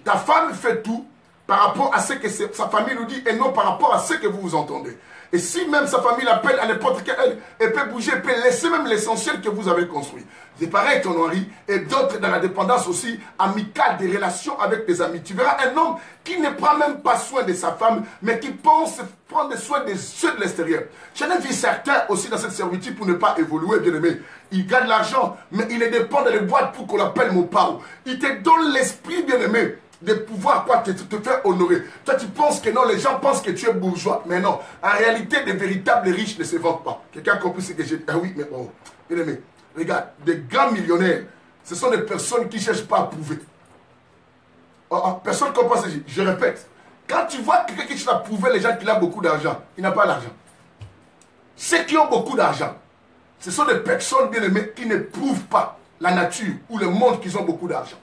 Ta femme fait tout par rapport à ce que sa famille nous dit et non par rapport à ce que vous vous entendez. Et si même sa famille l'appelle à n'importe quelle, elle peut bouger, elle peut laisser même l'essentiel que vous avez construit. C'est pareil, ton mari, et d'autres dans la dépendance aussi amicale, des relations avec des amis. Tu verras un homme qui ne prend même pas soin de sa femme, mais qui pense prendre soin de ceux de l'extérieur. J'en ai vu certains aussi dans cette servitude pour ne pas évoluer, bien aimé. Il gagne l'argent, mais il est dépend de les boîtes pour qu'on l'appelle mon pao. Il te donne l'esprit, bien aimé, de pouvoir quoi te faire honorer. Toi tu penses que non, les gens pensent que tu es bourgeois, mais non, en réalité des véritables riches ne se vendent pas. Quelqu'un a compris ce que j'ai dit? Ah oui, mais bon, bien aimé, regarde, des grands millionnaires, ce sont des personnes qui ne cherchent pas à prouver. Personne ne comprend ce que je répète. Quand tu vois quelqu'un qui cherche à prouver les gens qu'il a beaucoup d'argent, il n'a pas d'argent. Ceux qui ont beaucoup d'argent, ce sont des personnes bien aimées qui ne prouvent pas la nature ou le monde qu'ils ont beaucoup d'argent.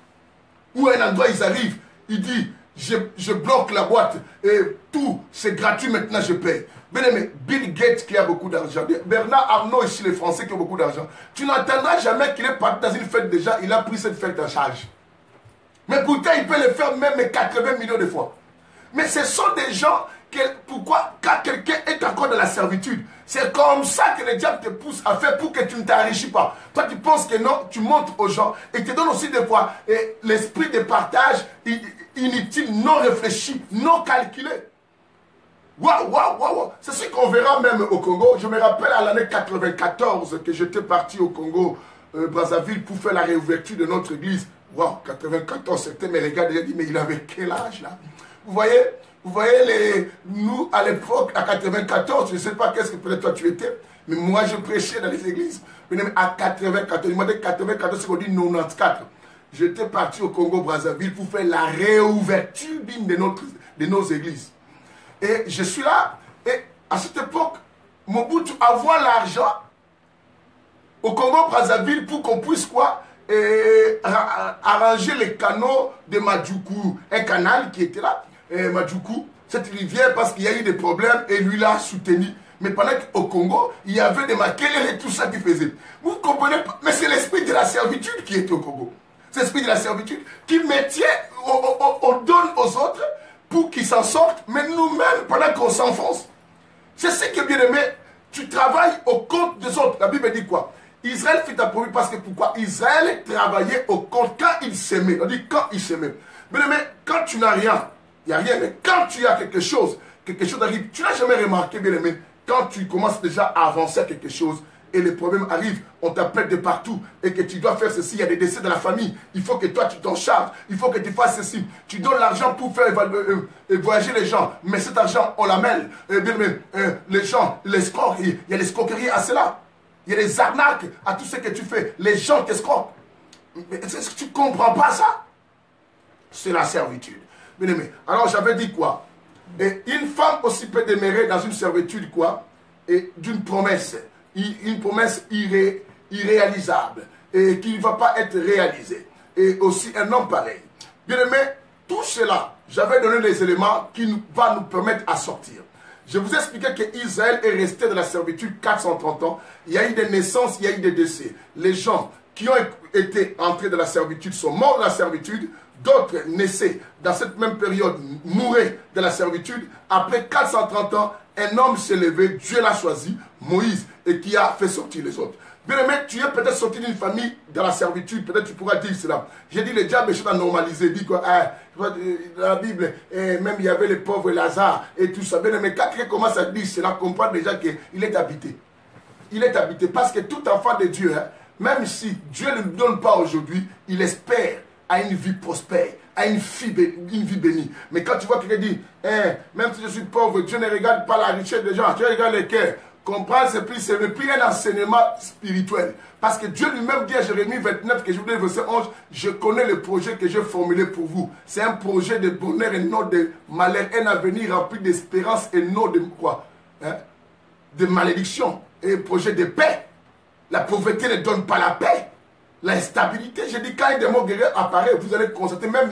Ou à un endroit ils arrivent, il dit, je bloque la boîte et tout, c'est gratuit maintenant, je paye. Bien aimé, Bill Gates qui a beaucoup d'argent, Bernard Arnault ici, les Français qui ont beaucoup d'argent, tu n'entendras jamais qu'il est parti dans une fête déjà, il a pris cette fête en charge. Mais pourtant, il peut le faire même 80 millions de fois. Mais ce sont des gens pourquoi quand quelqu'un est encore dans la servitude, c'est comme ça que le diable te pousse à faire pour que tu ne t'enrichis pas. Toi, tu penses que non, tu montres aux gens et te donne aussi des fois l'esprit de partage inutile, non réfléchi, non calculé. Waouh, waouh, waouh. C'est ce qu'on verra même au Congo. Je me rappelle à l'année 94 que j'étais parti au Congo, Brazzaville, pour faire la réouverture de notre église. Waouh, 94, c'était mes gars déjà dit, mais il avait quel âge là? Vous voyez nous à l'époque, à 94, je ne sais pas qu'est-ce que peut-être toi tu étais, mais moi je prêchais dans les églises. À 94, il m'a dit 94, c'est qu'on dit 94. J'étais parti au Congo Brazzaville pour faire la réouverture d'une de nos églises. Et je suis là, et à cette époque, Mobutu avoir l'argent au Congo Brazzaville pour qu'on puisse quoi? Arranger les canaux de Madjoukou, un canal qui était là. Madjoukou, cette rivière, parce qu'il y a eu des problèmes et lui l'a soutenu. Mais pendant qu'au Congo, il y avait des maquillettes et tout ça qui faisait. Vous comprenez pas? Mais c'est l'esprit de la servitude qui était au Congo. C'est l'esprit de la servitude qui mettait, on donne aux autres pour qu'ils s'en sortent, mais nous-mêmes, pendant qu'on s'enfonce. C'est ce qui est bien aimé. Tu travailles au compte des autres. La Bible dit quoi? Israël fit un promis parce que pourquoi? Israël travaillait au compte quand il s'aimait. On dit quand il s'aimait. Mais quand tu n'as rien, il n'y a rien. Mais quand tu as quelque chose arrive. Tu n'as jamais remarqué, bien aimé, quand tu commences déjà à avancer à quelque chose et les problèmes arrivent, on t'appelle de partout et que tu dois faire ceci, il y a des décès dans la famille. Il faut que toi tu t'en charges. Il faut que tu fasses ceci. Tu donnes l'argent pour faire voyager les gens. Mais cet argent, on la mêle. Les gens, l'escroquerie. Il y a l'escroquerie à cela. Il y a des arnaques à tout ce que tu fais. Les gens t'escroquent. Mais est-ce que tu ne comprends pas ça? C'est la servitude. Bien aimé. Alors j'avais dit quoi? Et une femme aussi peut demeurer dans une servitude quoi? Et d'une promesse. Une promesse irréalisable. Et qui ne va pas être réalisée. Et aussi un homme pareil. Bien aimé, tout cela, j'avais donné les éléments qui vont nous permettre à sortir. Je vous ai expliqué qu'Israël est resté dans la servitude 430 ans. Il y a eu des naissances, il y a eu des décès. Les gens qui ont été entrés dans la servitude sont morts dans la servitude. D'autres naissaient dans cette même période, mouraient de la servitude. Après 430 ans, un homme s'est levé, Dieu l'a choisi, Moïse, et qui a fait sortir les autres. Bien aimé, tu es peut-être sorti d'une famille dans la servitude, peut-être tu pourras dire cela. J'ai dit, le diable est à normaliser, dit quoi, dans la Bible, même il y avait les pauvres Lazare et tout ça. Bien aimé, quand quelqu'un commence à dire cela, comprend déjà qu'il est habité. Il est habité parce que tout enfant de Dieu, même si Dieu ne lui donne pas aujourd'hui, il espère à une vie prospère, à une vie bénie. Mais quand tu vois quelqu'un dire, même si je suis pauvre, Dieu ne regarde pas la richesse des gens, Dieu regarde les cœurs. Comprendre, c'est plus un enseignement spirituel. Parce que Dieu lui-même dit à Jérémie 29, que je vous dis verset 11, je connais le projet que j'ai formulé pour vous. C'est un projet de bonheur et non de malheur, un avenir rempli d'espérance et non de quoi? De malédiction. Et un projet de paix. La pauvreté ne donne pas la paix. L'instabilité, j'ai dit, quand un démon guerrier apparaît, vous allez constater même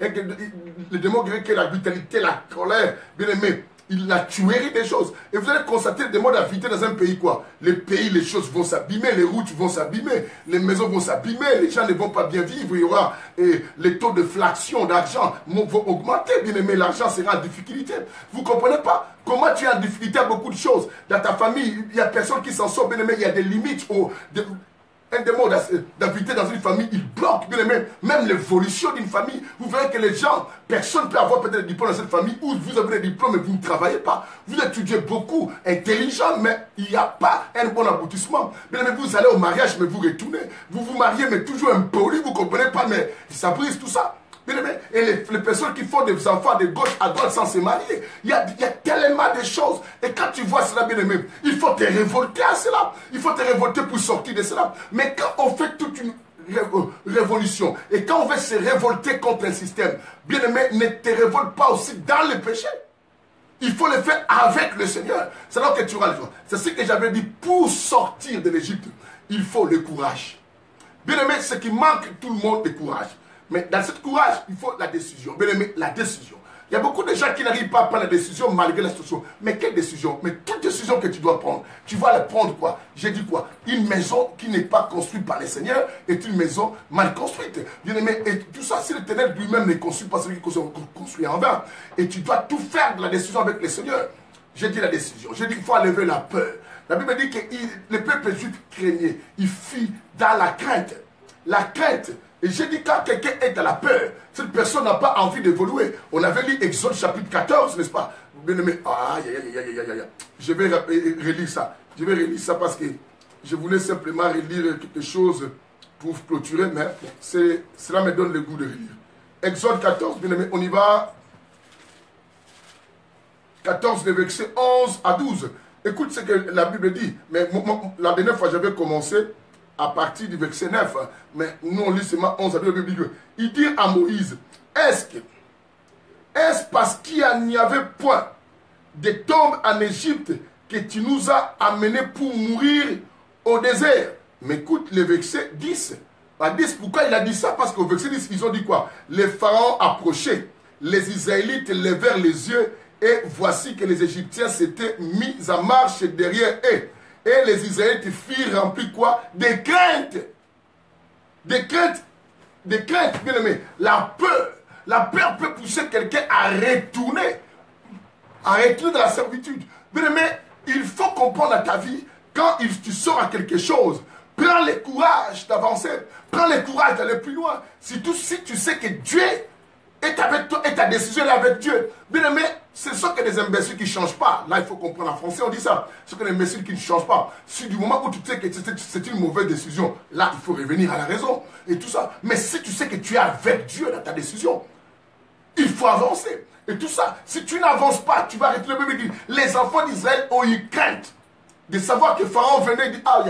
le démon guerrier qui est la vitalité, la colère, bien aimé. La tuerie des choses. Et vous allez constater des modes d'activité dans un pays quoi. Les pays, les choses vont s'abîmer, les routes vont s'abîmer, les maisons vont s'abîmer, les gens ne vont pas bien vivre, il y aura les taux de flaction d'argent vont augmenter, bien aimé, l'argent sera en difficulté. Vous ne comprenez pas comment tu es en difficulté à beaucoup de choses. Dans ta famille, il n'y a personne qui s'en sort, bien aimé, il y a des limites. Un démon d'activité dans une famille, il bloque bien aimé, même l'évolution d'une famille. Vous verrez que les gens, personne ne peut avoir peut-être des diplômes dans cette famille, ou vous avez des diplômes mais vous ne travaillez pas. Vous étudiez beaucoup, intelligent, mais il n'y a pas un bon aboutissement. Bien aimé, vous allez au mariage, mais vous retournez. Vous vous mariez, mais toujours impoli, vous ne comprenez pas, mais ça brise tout ça. Bien aimé, et les personnes qui font des enfants de gauche à droite sans se marier, il y a tellement de choses. Et quand tu vois cela, bien aimé, il faut te révolter à cela. Il faut te révolter pour sortir de cela. Mais quand on fait toute une révolution, et quand on veut se révolter contre un système, bien aimé, ne te révolte pas aussi dans le péché. Il faut le faire avec le Seigneur. C'est là que tu auras le joie. C'est ce que j'avais dit, pour sortir de l'Égypte, il faut le courage. Bien aimé, ce qui manque tout le monde, le courage. Mais dans ce courage, il faut la décision. Bien aimé, la décision. Il y a beaucoup de gens qui n'arrivent pas à prendre la décision malgré la situation. Mais quelle décision? Mais toute décision que tu dois prendre, tu vas la prendre quoi? J'ai dit quoi? Une maison qui n'est pas construite par les seigneurs est une maison mal construite. Bien aimé, et tout ça, si l'Éternel lui-même n'est construit pas celui qui construit en vain. Et tu dois tout faire de la décision avec les seigneurs. J'ai dit la décision. J'ai dit qu'il faut enlever la peur. La Bible dit que le peuple juif craignait. Il fit dans la crainte. La crainte. Et j'ai dit quand quelqu'un est dans la peur, cette personne n'a pas envie d'évoluer. On avait lu Exode chapitre 14, n'est-ce pas? Bien aimé, je vais relire ça. Je vais relire ça parce que je voulais simplement relire quelque chose pour clôturer, mais cela me donne le goût de relire. Exode 14, bien aimé, on y va. 14, le verset 11 à 12. Écoute ce que la Bible dit. Mais la dernière fois, j'avais commencé à partir du verset 9. Mais nous, on lit seulement 11 à 12. Il dit à Moïse, est-ce parce qu'il n'y avait point de tombe en Égypte que tu nous as amenés pour mourir au désert? Mais écoute le verset 10. À 10, pourquoi il a dit ça? Parce qu'au verset 10, ils ont dit quoi? Les pharaons approchaient. Les Israélites levèrent les yeux. Et voici que les Égyptiens s'étaient mis en marche derrière eux. Et les Israélites firent remplir quoi? Des craintes. Des craintes. Des craintes, bien aimé. La peur. La peur peut pousser quelqu'un à retourner. À retourner dans la servitude. Bien aimé, il faut comprendre à ta vie, quand tu sors à quelque chose, prends le courage d'avancer. Prends le courage d'aller plus loin. Surtout si tu sais que Dieu est avec toi et ta décision est avec Dieu. Bien aimé, ce sont que des imbéciles qui ne changent pas. Là, il faut comprendre en français, on dit ça. Ce sont que des imbéciles qui ne changent pas. Si du moment où tu sais que c'est une mauvaise décision, là, il faut revenir à la raison et tout ça. Mais si tu sais que tu es avec Dieu dans ta décision, il faut avancer. Et tout ça, si tu n'avances pas, tu vas arrêter le bébé. Les enfants d'Israël ont eu crainte de savoir que Pharaon venait et dit, ah,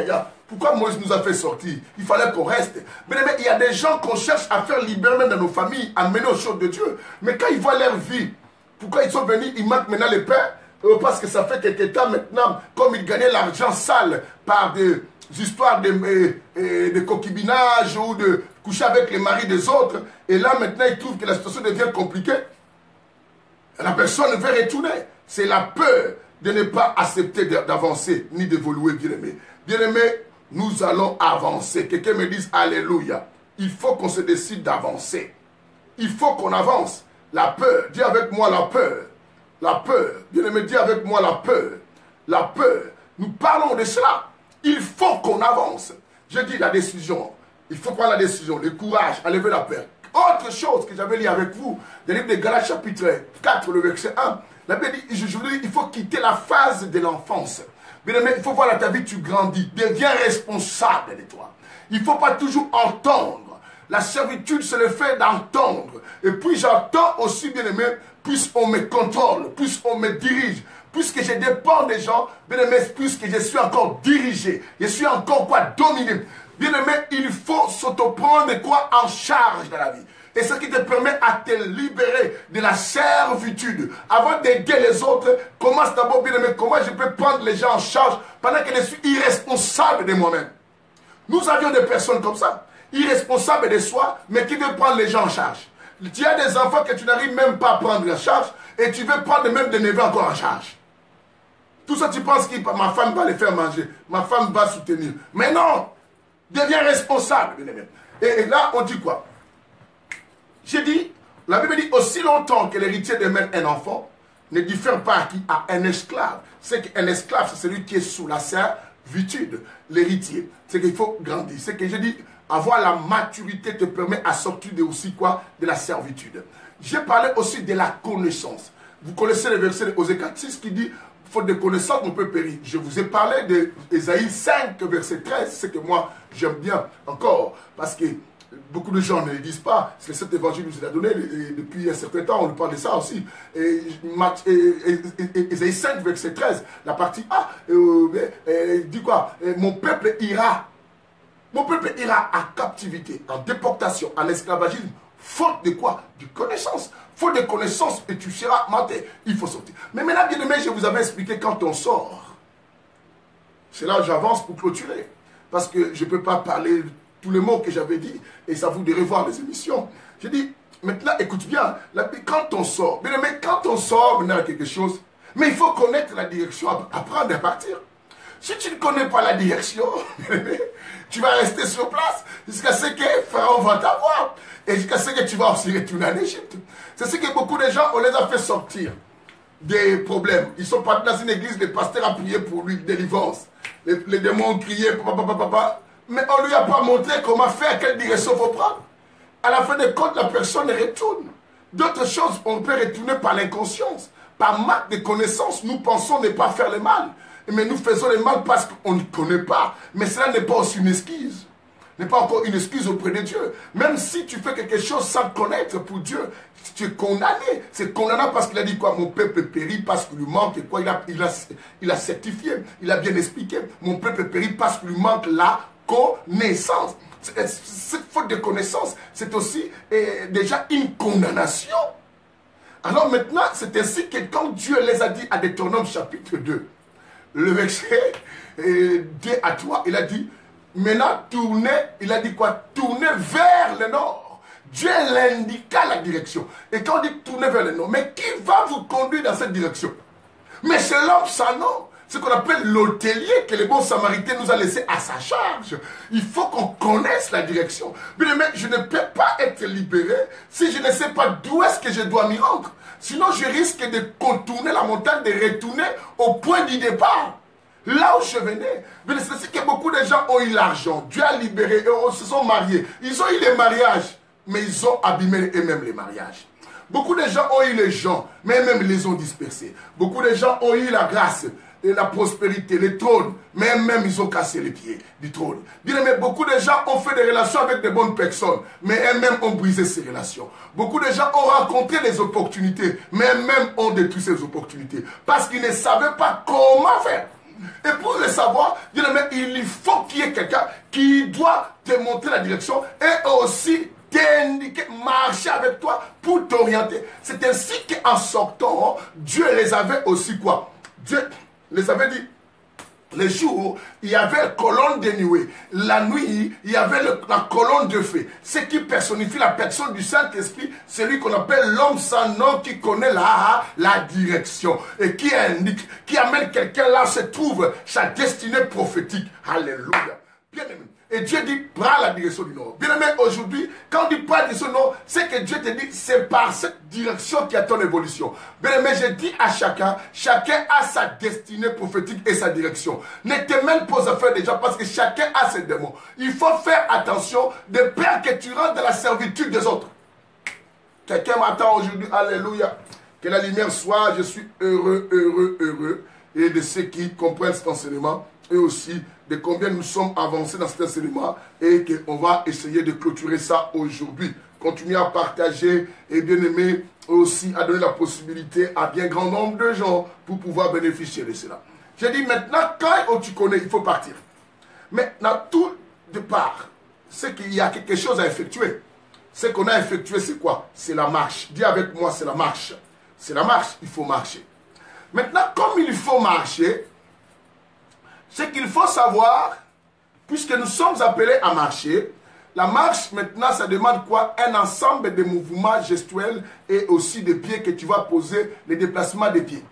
pourquoi Moïse nous a fait sortir? Il fallait qu'on reste. Mais il y a des gens qu'on cherche à faire libérer même dans nos familles, à mener aux choses de Dieu. Mais quand ils voient leur vie, pourquoi ils sont venus, ils manquent maintenant les pères? Parce que ça fait quelques temps maintenant, comme ils gagnaient l'argent sale par des histoires de concubinage ou de coucher avec les maris des autres. Et là maintenant, ils trouvent que la situation devient compliquée. La personne veut retourner. C'est la peur de ne pas accepter d'avancer ni d'évoluer, bien-aimé. Bien-aimé, nous allons avancer. Quelqu'un me dise Alléluia. Il faut qu'on se décide d'avancer. Il faut qu'on avance. La peur, dis avec moi la peur. La peur, bien-aimé, dis avec moi la peur. La peur, nous parlons de cela. Il faut qu'on avance. Je dis la décision. Il faut prendre la décision, le courage, enlever la peur. Autre chose que j'avais lu avec vous, dans le livre de Galates chapitre 4, le verset 1. La Bible dit, je vous dis, il faut quitter la phase de l'enfance. Bien aimé, il faut voir dans ta vie, tu grandis. Deviens responsable de toi. Il ne faut pas toujours entendre. La servitude, c'est le fait d'entendre. Et puis j'entends aussi, bien aimé, puisqu'on me contrôle, puisqu'on me dirige, puisque je dépends des gens, bien aimé, puisque je suis encore dirigé, je suis encore quoi, dominé. Bien aimé, il faut s'autoprendre quoi en charge dans la vie. Et ce qui te permet à te libérer de la servitude. Avant d'aider les autres, commence d'abord, bien aimé, comment je peux prendre les gens en charge pendant que je suis irresponsable de moi-même. Nous avions des personnes comme ça, irresponsables de soi, mais qui veulent prendre les gens en charge. Tu as des enfants que tu n'arrives même pas à prendre en charge, et tu veux prendre même des neveux encore en charge. Tout ça, tu penses que ma femme va les faire manger, ma femme va soutenir. Mais non, deviens responsable, bien aimé. Et là, on dit quoi? J'ai dit, la Bible dit, aussi longtemps que l'héritier demeure un enfant, ne diffère pas à un esclave. C'est qu'un esclave, c'est celui qui est sous la servitude. L'héritier, c'est qu'il faut grandir. C'est que j'ai dit, avoir la maturité te permet à sortir de aussi quoi? De la servitude. J'ai parlé aussi de la connaissance. Vous connaissez le verset d'Osée 4:6 qui dit, faute de connaissance, on peut périr. Je vous ai parlé d'Ésaïe 5, verset 13, c'est que moi, j'aime bien encore, parce que beaucoup de gens ne le disent pas. C'est cet évangile nous a donné et depuis un certain temps, on nous parle de ça aussi. Ésaïe 5, verset 13, la partie A, dit quoi? Mon peuple ira. Mon peuple ira en captivité, en déportation, en esclavagisme, faute de quoi? De connaissance. Faute de connaissance et tu seras menté. Il faut sortir. Mais maintenant, bien aimé, je vous avais expliqué quand on sort. C'est là où j'avance pour clôturer. Parce que je ne peux pas parler tous les mots que j'avais dit, et ça vous de revoir les émissions. J'ai dit, Maintenant, écoute bien, quand on sort, bien aimé, quand on sort maintenant quelque chose, mais il faut connaître la direction, apprendre à partir. Si tu ne connais pas la direction, tu vas rester sur place jusqu'à ce que Pharaon va t'avoir. Et jusqu'à ce que tu vas aussi retourner en Égypte. C'est ce que beaucoup de gens, on les a fait sortir des problèmes. Ils sont partis dans une église, les pasteurs a prié pour lui, délivrance. Les démons ont crié, papa. Mais on ne lui a pas montré comment faire, quelle direction il faut prendre. À la fin de compte, la personne retourne. D'autres choses, on peut retourner par l'inconscience. Par manque de connaissances, nous pensons ne pas faire le mal. Mais nous faisons le mal parce qu'on ne connaît pas. Mais cela n'est pas aussi une excuse. N'est pas encore une excuse auprès de Dieu. Même si tu fais quelque chose sans connaître pour Dieu, tu es condamné. C'est condamnant parce qu'il a dit quoi? Mon peuple périt parce qu'il lui manque quoi? Il a certifié, il a bien expliqué. Mon peuple périt parce qu'il lui manque la connaissance. Cette faute de connaissance, c'est aussi déjà une condamnation. Alors maintenant, c'est ainsi que quand Dieu les a dit à Deutéronome chapitre 2, le verset 2 à 3, il a dit, maintenant tournez, il a dit quoi? Tournez vers le nord. Dieu l'indiqua la direction. Et quand on dit tourner vers le nord, mais qui va vous conduire dans cette direction? Mais c'est l'homme sans nom. Ce qu'on appelle l'hôtelier que le bon samaritain nous a laissé à sa charge. Il faut qu'on connaisse la direction. Bien, mais je ne peux pas être libéré si je ne sais pas d'où est-ce que je dois m'y rendre. Sinon, je risque de contourner la montagne, de retourner au point du départ. Là où je venais. C'est ainsi que beaucoup de gens ont eu l'argent. Dieu a libéré, eux se sont mariés. Ils ont eu les mariages, mais ils ont abîmé eux-mêmes les mariages. Beaucoup de gens ont eu les gens, mais eux-mêmes les ont dispersés. Beaucoup de gens ont eu la grâce, et la prospérité, les trônes, mais eux-mêmes ils ont cassé les pieds du trône. Bien aimé, beaucoup de gens ont fait des relations avec de bonnes personnes, mais eux-mêmes ont brisé ces relations. Beaucoup de gens ont rencontré des opportunités, mais eux-mêmes ont détruit ces opportunités, parce qu'ils ne savaient pas comment faire. Et pour le savoir, bien aimé, il faut qu'il y ait quelqu'un qui doit te montrer la direction et aussi t'indiquer, marcher avec toi pour t'orienter. C'est ainsi qu'en sortant, Dieu les avait aussi quoi? Dieu les avait dit, les jours, il y avait la colonne de nuée. La nuit, il y avait la colonne de feu. Ce qui personnifie la personne du Saint-Esprit, celui qu'on appelle l'homme sans nom qui connaît la direction et qui indique, qui amène quelqu'un là où se trouve sa destinée prophétique. Alléluia. Bien aimé. Et Dieu dit, prends la direction du nord. Bien aimé, aujourd'hui, quand on dit prends la direction du nord, c'est que Dieu te dit, c'est par cette direction qu'il y a ton évolution. Bien aimé, je dis à chacun a sa destinée prophétique et sa direction. Ne te mêle pas aux affaires des gens parce que chacun a ses démons. Il faut faire attention de peur que tu rentres dans la servitude des autres. Quelqu'un m'attend aujourd'hui, alléluia. Que la lumière soit, je suis heureux. Et de ceux qui comprennent cet enseignement, et aussi de combien nous sommes avancés dans cet enseignement et qu'on va essayer de clôturer ça aujourd'hui. Continuer à partager et bien aimer aussi à donner la possibilité à bien grand nombre de gens pour pouvoir bénéficier de cela. J'ai dit maintenant, quand tu connais, il faut partir. Maintenant, tout de part, c'est qu'il y a quelque chose à effectuer. Ce qu'on a effectué, c'est quoi? C'est la marche. Dis avec moi, c'est la marche. C'est la marche, il faut marcher. Maintenant, comme il faut marcher, ce qu'il faut savoir, puisque nous sommes appelés à marcher, la marche maintenant ça demande quoi? Un ensemble de mouvements gestuels et aussi des pieds que tu vas poser, les déplacements des pieds.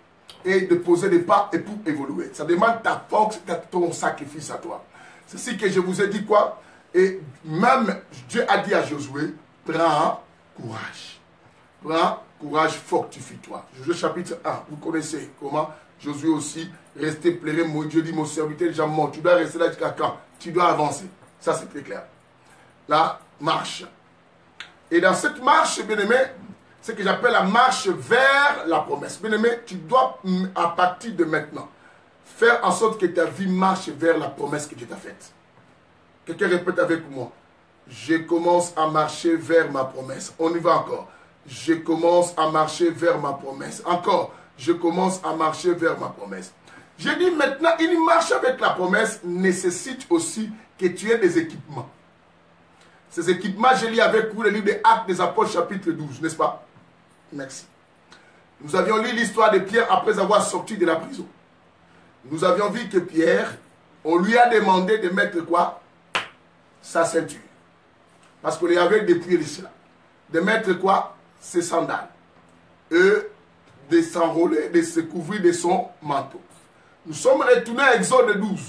Et de poser des pas et pour évoluer. Ça demande ta force, ton sacrifice à toi. C'est ce que je vous ai dit quoi? Et même Dieu a dit à Josué, prends courage. Prends courage, fortifie-toi. Josué chapitre 1, vous connaissez comment? Josué aussi, restez plairé, mon Dieu dit, mon serviteur déjà mort. Tu dois rester là jusqu'à quand? Tu dois avancer. Ça, c'est très clair. La marche. Et dans cette marche, bien aimé, ce que j'appelle la marche vers la promesse. Bien aimé, tu dois, à partir de maintenant, faire en sorte que ta vie marche vers la promesse que Dieu t'a faite. Quelqu'un répète avec moi. Je commence à marcher vers ma promesse. On y va encore. Je commence à marcher vers ma promesse. Encore. Je commence à marcher vers ma promesse. J'ai dit maintenant, une marche avec la promesse nécessite aussi que tu aies des équipements. Ces équipements, je lis avec vous le livre des Actes des Apôtres chapitre 12, n'est-ce pas? Merci. Nous avions lu l'histoire de Pierre après avoir sorti de la prison. Nous avions vu que Pierre, on lui a demandé de mettre quoi? Sa ceinture. Parce qu'on lui avait dépouillé de cela. de mettre quoi? Ses sandales. Et de s'enrôler, de se couvrir de son manteau. Nous sommes retournés à Exode 12.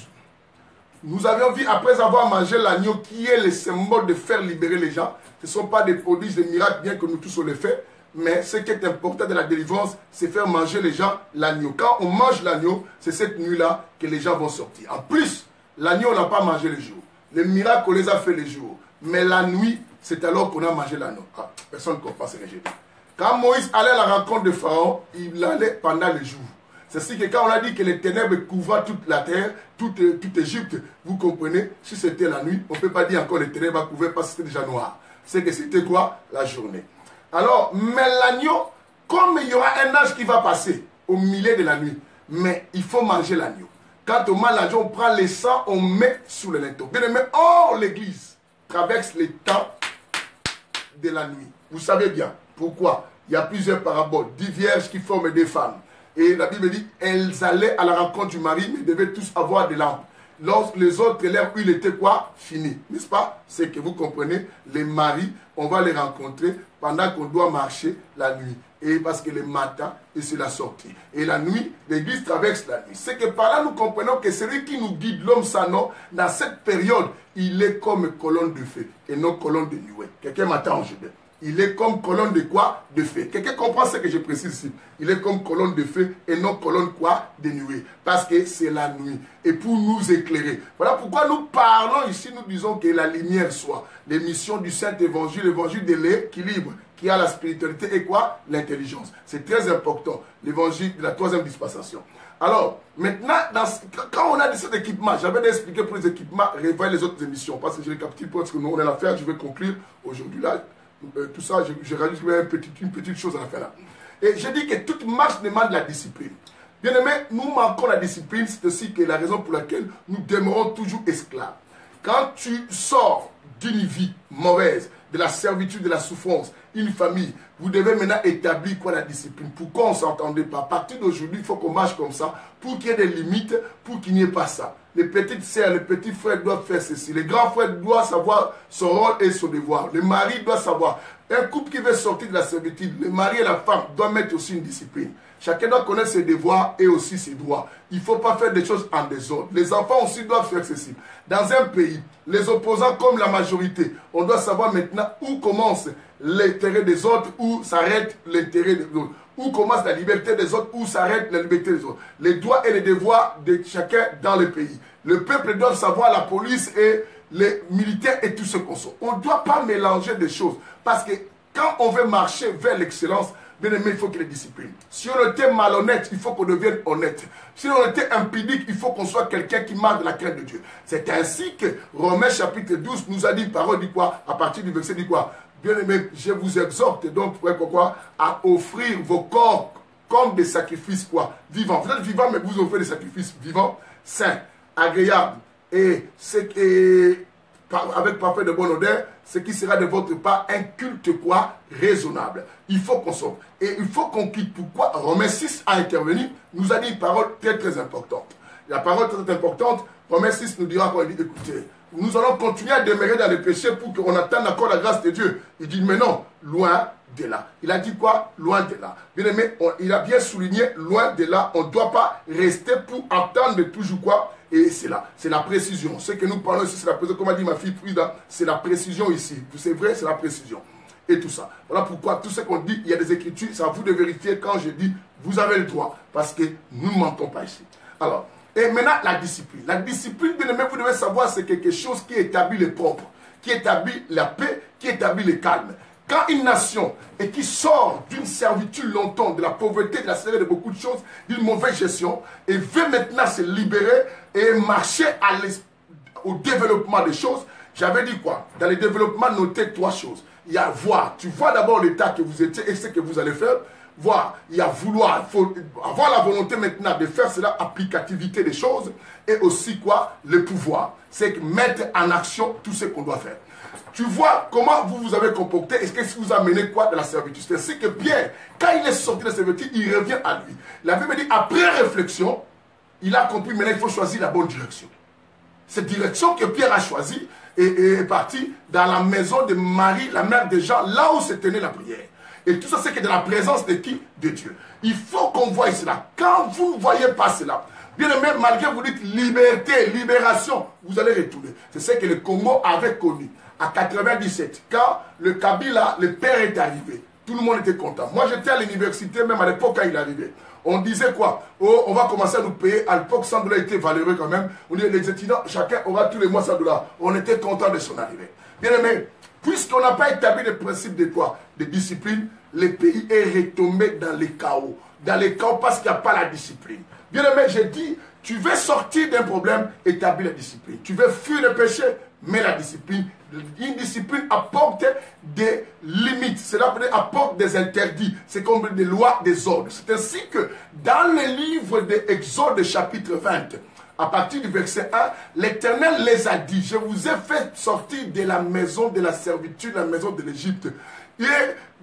Nous avions vu, après avoir mangé l'agneau, qui est le symbole de faire libérer les gens. Ce ne sont pas des prodiges, des miracles, bien que nous tous on les fait. Mais ce qui est important de la délivrance, c'est faire manger les gens l'agneau. Quand on mange l'agneau, c'est cette nuit-là que les gens vont sortir. En plus, l'agneau, on n'a pas mangé le jour. Les miracles, on les a fait les jours. Mais la nuit, c'est alors qu'on a mangé l'agneau. Ah, personne ne comprend ce que j'ai dit. Quand Moïse allait à la rencontre de Pharaon, il allait pendant le jour. C'est ainsi que quand on a dit que les ténèbres couvraient toute la terre, toute Égypte, vous comprenez, si c'était la nuit, on ne peut pas dire encore les ténèbres couvraient parce que c'était déjà noir. C'est que c'était quoi? La journée. Alors, mais l'agneau, comme il y aura un âge qui va passer au milieu de la nuit, mais il faut manger l'agneau. Quand on mange l'agneau, on prend le sang, on met sous le linteau. Bien aimé, or l'église traverse les temps de la nuit. Vous savez bien pourquoi. Il y a plusieurs paraboles, 10 vierges qui forment des femmes. Et la Bible dit, elles allaient à la rencontre du mari, mais devaient tous avoir des lampes. Lorsque les autres, leur huile était quoi? Fini. N'est-ce pas? C'est que vous comprenez, les maris, on va les rencontrer pendant qu'on doit marcher la nuit. Et parce que le matin, et c'est la sortie. Et la nuit, l'église traverse la nuit. C'est que par là, nous comprenons que celui qui nous guide, l'homme sans nom, dans cette période, il est comme colonne de feu et non colonne de nuée. Quelqu'un m'attend aujourd'hui. Il est comme colonne de quoi? De feu. Quelqu'un comprend ce que je précise ici. Il est comme colonne de feu et non colonne quoi? De nuée. Parce que c'est la nuit. Et pour nous éclairer. Voilà pourquoi nous parlons ici, nous disons que la lumière soit. L'émission du Saint-Évangile, l'évangile de l'équilibre, qui a la spiritualité et quoi? L'intelligence. C'est très important. L'évangile de la troisième dispensation. Alors, maintenant, quand on a de cet équipement, j'avais expliqué pour les équipements, réveiller les autres émissions. Parce que je récapitule parce que nous, on a l'affaire, je vais conclure aujourd'hui là. Tout ça, je rajoute une petite chose à la fin là. Et je dis que toute marche demande la discipline. Bien aimé, nous manquons la discipline, c'est aussi que la raison pour laquelle nous demeurons toujours esclaves. Quand tu sors d'une vie mauvaise, de la servitude, de la souffrance, une famille, vous devez maintenant établir quoi? La discipline. Pourquoi on ne s'entendait pas? À partir d'aujourd'hui, il faut qu'on marche comme ça pour qu'il y ait des limites, pour qu'il n'y ait pas ça. Les petites sœurs, les petits frères doivent faire ceci. Les grands frères doivent savoir son rôle et son devoir. Le mari doit savoir. Un couple qui veut sortir de la servitude, le mari et la femme doivent mettre aussi une discipline. Chacun doit connaître ses devoirs et aussi ses droits. Il ne faut pas faire des choses en désordre. Les enfants aussi doivent faire ceci. Dans un pays, les opposants comme la majorité, on doit savoir maintenant où commence l'intérêt des autres, où s'arrête l'intérêt des autres. Où commence la liberté des autres, où s'arrête la liberté des autres. Les droits et les devoirs de chacun dans le pays. Le peuple doit savoir la police et les militaires et tout ce qu'on soit. On ne doit pas mélanger des choses. Parce que quand on veut marcher vers l'excellence, bien aimé, il faut qu'il y ait discipline. Si on était malhonnête, il faut qu'on devienne honnête. Si on était impudique, il faut qu'on soit quelqu'un qui marque de la crainte de Dieu. C'est ainsi que Romains chapitre 12 nous a dit, parole dit quoi? À partir du verset dit quoi? Bien aimé, je vous exhorte donc quoi, à offrir vos corps comme des sacrifices quoi, vivants. Vous êtes vivants, mais vous offrez des sacrifices vivants, sains, agréables et avec parfait de bonne odeur, ce qui sera de votre part un culte quoi, raisonnable. Il faut qu'on sorte. Et il faut qu'on quitte. Pourquoi Romains 6 a intervenu, nous a dit une parole très très importante. La parole très importante, Romains 6 nous dira quoi? Il dit, écoutez, nous allons continuer à demeurer dans le péché pour qu'on atteigne encore la grâce de Dieu. Il dit, mais non, loin de là. Il a dit quoi? Loin de là. Bien aimé, il a bien souligné, loin de là. On ne doit pas rester pour attendre toujours quoi? Et c'est là, c'est la précision. Ce que nous parlons ici, c'est la précision. Comme a dit ma fille Frida, c'est la précision ici. C'est vrai, c'est la précision. Et tout ça. Voilà pourquoi tout ce qu'on dit, il y a des écritures, c'est à vous de vérifier quand je dis, vous avez le droit. Parce que nous ne mentons pas ici. Alors, et maintenant, la discipline. La discipline, bien aimé, vous devez savoir, c'est quelque chose qui établit le propre, qui établit la paix, qui établit le calme. Quand une nation et qui sort d'une servitude longtemps, de la pauvreté, de la sévère de beaucoup de choses, d'une mauvaise gestion, et veut maintenant se libérer et marcher au développement des choses, j'avais dit quoi? Dans le développement, notez 3 choses. Il y a voir. Tu vois d'abord l'état que vous étiez et ce que vous allez faire. Voir, il y a vouloir, il faut avoir la volonté maintenant de faire cela, applicativité des choses, et aussi quoi? Le pouvoir. C'est mettre en action tout ce qu'on doit faire. Tu vois comment vous vous avez comporté, est-ce que vous amenez quoi de la servitude? C'est ainsi que Pierre, quand il est sorti de la servitude, il revient à lui. La Bible dit, après réflexion, il a compris, maintenant il faut choisir la bonne direction. Cette direction que Pierre a choisie, est parti dans la maison de Marie, la mère de Jean, là où se tenait la prière. Et tout ça, c'est que dans la présence de qui? De Dieu. Il faut qu'on voie cela. Quand vous ne voyez pas cela, bien aimé, malgré vous dites liberté, libération, vous allez retourner. C'est ce que le Congo avait connu. À 97, quand le Kabila, le père est arrivé, tout le monde était content. Moi, j'étais à l'université, même à l'époque quand il arrivait. On disait quoi? Oh, on va commencer à nous payer. À l'époque, 100 $ était valeureux quand même. On dit, les étudiants, chacun aura tous les mois 100 $. On était content de son arrivée. Bien aimé, puisqu'on n'a pas établi le principe de quoi? De discipline, le pays est retombé dans les chaos. Dans les chaos parce qu'il n'y a pas la discipline. Bien aimé, j'ai dit, tu veux sortir d'un problème, établis la discipline. Tu veux fuir le péché, mets la discipline. Une discipline apporte des limites, cela apporte des interdits, c'est comme des lois, des ordres. C'est ainsi que dans le livre de Exode chapitre 20, à partir du verset 1, l'Éternel les a dit, je vous ai fait sortir de la maison de la servitude, la maison de l'Égypte. Et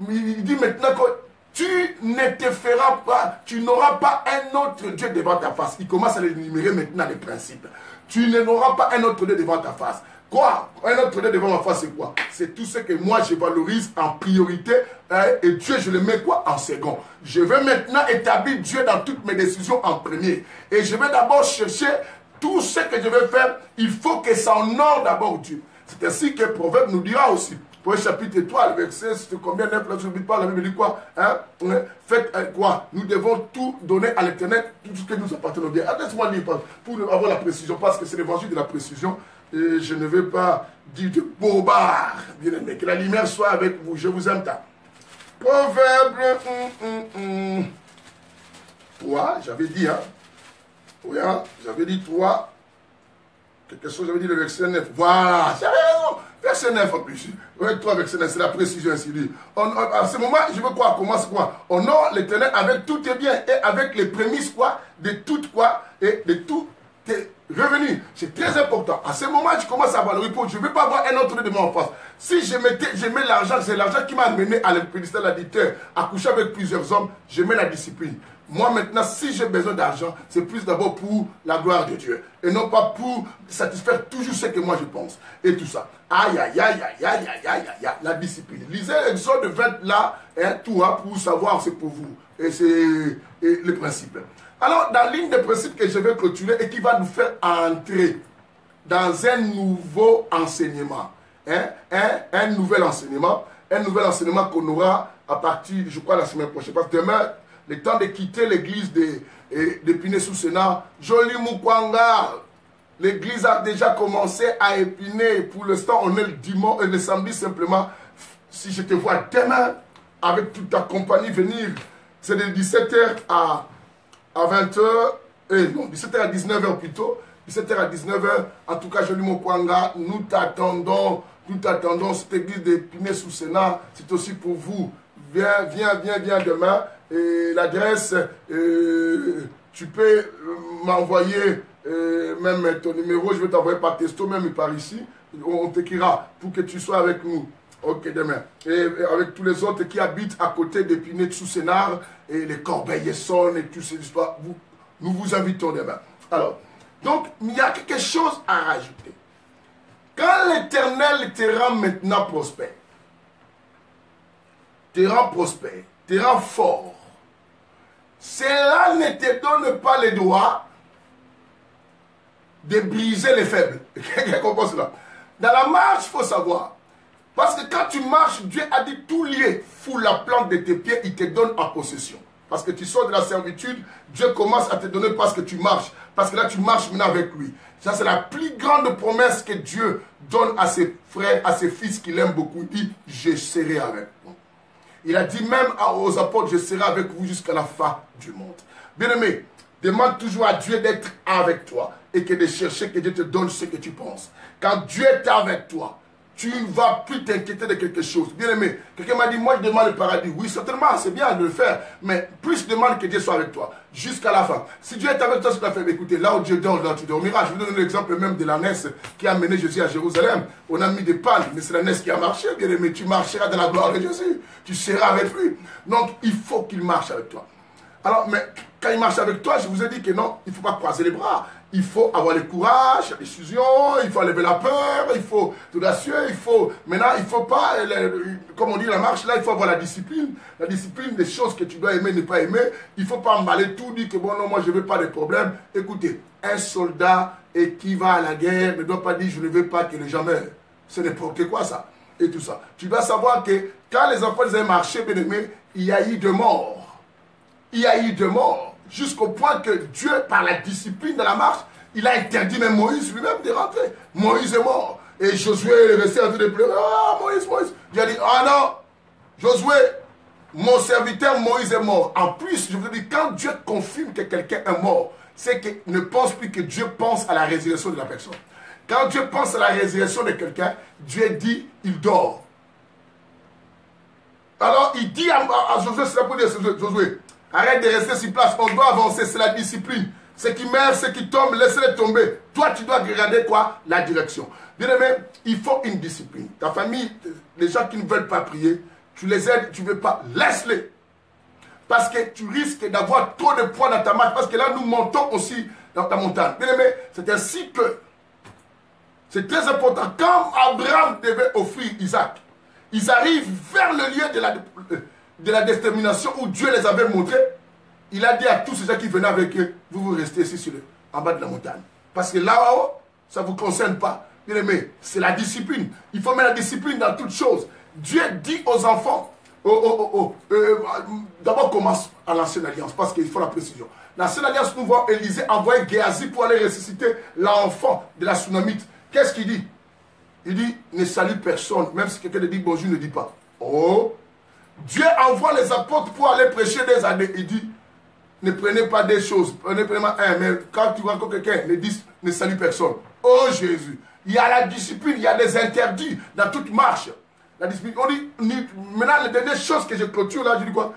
il dit maintenant que tu ne te feras pas, tu n'auras pas un autre Dieu devant ta face. Il commence à énumérer maintenant les principes. Tu n'auras pas un autre Dieu devant ta face. Quoi? Un autre Dieu devant ma face, c'est quoi? C'est tout ce que moi je valorise en priorité, hein, et Dieu je le mets quoi? En second. Je vais maintenant établir Dieu dans toutes mes décisions en premier. Et je vais d'abord chercher tout ce que je vais faire. Il faut que ça honore d'abord Dieu. C'est ainsi que le Proverbe nous dira aussi. Pour le chapitre 3, le verset, c'est combien 9, là, je n'oublie pas, la Bible dit quoi? Hein? Faites quoi? Nous devons tout donner à l'Éternel, tout ce que nous appartenons bien. Laisse-moi lire pour avoir la précision, parce que c'est l'évangile de la précision. Et je ne veux pas dire de bobard, bien aimé. Que la lumière soit avec vous. Je vous aime tant. Proverbe 3, j'avais dit, hein. Oui, hein, j'avais dit 3. Quelque chose, j'avais dit le verset 9. Voilà, j'avais raison. Verset 9 en plus. Oui, 3 verset 9, c'est la précision ainsi dit. À ce moment, je veux quoi? Commence quoi? Honore l'Éternel avec tout tes biens et avec les prémices quoi? De tout quoi? Et de tout tes revenus. C'est très important. À ce moment, tu commences à avoir le repos. Je ne veux pas avoir un autre de moi en face. Si je mets l'argent, c'est l'argent qui m'a amené à l'épédistel l'additeur, à coucher avec plusieurs hommes, je mets la discipline. Moi maintenant, si j'ai besoin d'argent, c'est plus d'abord pour la gloire de Dieu. Et non pas pour satisfaire toujours ce que moi je pense. Et tout ça. Aïe, aïe, aïe, aïe, aïe, aïe, aïe, aïe, la discipline. Lisez Exode 20 là, hein, tout hein, pour savoir c'est pour vous. Et c'est le principe. Alors, dans l'une des principes que je vais clôturer et qui va nous faire entrer dans un nouveau enseignement. Hein, un nouvel enseignement qu'on aura à partir, je crois, la semaine prochaine. Parce que demain, le temps de quitter l'église de Piné-sous-Sénat, Joli Mukwanga, l'église a déjà commencé à épiner. Pour l'instant, on est le dimanche et le samedi simplement. Si je te vois demain, avec toute ta compagnie venir, c'est de 17h à 20h, non, 17h à 19h plutôt, 17h à 19h, en tout cas, Joli Mukwanga, nous t'attendons, cette église de Piné-sous-Sénat, c'est aussi pour vous. Viens demain. Et l'adresse, tu peux m'envoyer même ton numéro, je vais t'envoyer par texto, même par ici. On t'écrira pour que tu sois avec nous. Ok, demain. Et avec tous les autres qui habitent à côté de Pinet-sous-Sénard et les Corbeil-Essonnes et toutes ces histoires, nous vous invitons demain. Alors, donc, il y a quelque chose à rajouter. Quand l'Éternel te rend maintenant prospère, te rend fort, cela ne te donne pas le droit de briser les faibles. Quelqu'un comprend cela? Dans la marche, il faut savoir. Parce que quand tu marches, Dieu a dit tout lié. Foule la plante de tes pieds, il te donne en possession. Parce que tu sors de la servitude, Dieu commence à te donner parce que tu marches. Parce que là, tu marches maintenant avec lui. Ça, c'est la plus grande promesse que Dieu donne à ses frères, à ses fils qu'il aime beaucoup. Il dit, je serai avec vous. Il a dit même aux apôtres, je serai avec vous jusqu'à la fin du monde. Bien-aimé, demande toujours à Dieu d'être avec toi et que de chercher que Dieu te donne ce que tu penses. Quand Dieu est avec toi, tu ne vas plus t'inquiéter de quelque chose. Bien-aimé, quelqu'un m'a dit, moi je demande le paradis. Oui, certainement, c'est bien de le faire. Mais plus je demande que Dieu soit avec toi, jusqu'à la fin. Si Dieu est avec toi, ce que tu as fait, écoutez, là où Dieu dort, là tu dormiras. Je vous donne l'exemple même de l'ânesse qui a mené Jésus à Jérusalem. On a mis des palmes, mais c'est l'ânesse qui a marché, bien-aimé. Tu marcheras dans la gloire de Jésus. Tu seras avec lui. Donc, il faut qu'il marche avec toi. Alors, mais quand il marche avec toi, je vous ai dit que non, il ne faut pas croiser les bras. Il faut avoir le courage, la décision, il faut enlever la peur, il faut tout l'audacieux, il faut... Maintenant, il ne faut pas, comme on dit la marche, là, il faut avoir la discipline. La discipline des choses que tu dois aimer, ne pas aimer. Il ne faut pas emballer tout, dire que bon, non, moi, je ne veux pas de problème. Écoutez, un soldat qui va à la guerre ne doit pas dire, je ne veux pas que les gens meurent. C'est n'importe quoi, ça. Et tout ça. Tu dois savoir que quand les enfants avaient marché, bien aimé, il y a eu de morts. Il y a eu de morts. Jusqu'au point que Dieu, par la discipline de la marche, il a interdit même Moïse lui-même de rentrer. Moïse est mort. Et Josué est resté en train de pleurer. Ah, Moïse, Moïse. Dieu a dit, ah non, Josué, mon serviteur Moïse est mort. En plus, je vous dis, quand Dieu confirme que quelqu'un est mort, c'est qu'il ne pense plus que Dieu pense à la résurrection de la personne. Quand Dieu pense à la résurrection de quelqu'un, Dieu dit, il dort. Alors, il dit à Josué, c'est pour dire, Josué, arrête de rester sur place, on doit avancer, c'est la discipline. Ceux qui meurent, ceux qui tombent, laissez-les tomber. Toi, tu dois regarder quoi? La direction. Bien aimé, il faut une discipline. Ta famille, les gens qui ne veulent pas prier, tu les aides, tu ne veux pas, laisse-les. Parce que tu risques d'avoir trop de poids dans ta marche. Parce que là, nous montons aussi dans ta montagne. Bien aimé, c'est ainsi que c'est très important. Quand Abraham devait offrir Isaac, ils arrivent vers le lieu de la détermination où Dieu les avait montrés. Il a dit à tous ces gens qui venaient avec eux, vous restez ici en bas de la montagne. Parce que là-haut, ça ne vous concerne pas. Bien aimé, c'est la discipline. Il faut mettre la discipline dans toutes choses. Dieu dit aux enfants, d'abord commence à l'Ancienne Alliance, parce qu'il faut la précision. L'Ancienne Alliance, nous voit Élisée envoyer Géasi pour aller ressusciter l'enfant de la Tsunamite. Qu'est-ce qu'il dit? Il dit, ne salue personne. Même si quelqu'un te dit bonjour, ne dit pas. Oh! Dieu envoie les apôtres pour aller prêcher des années. Il dit, ne prenez pas des choses. Prenez pas un. Mais quand tu rencontres quelqu'un, ne salue personne. Oh Jésus! Il y a la discipline, il y a des interdits dans toute marche. La discipline. On dit, maintenant, les dernières choses que je clôture là, je dis quoi?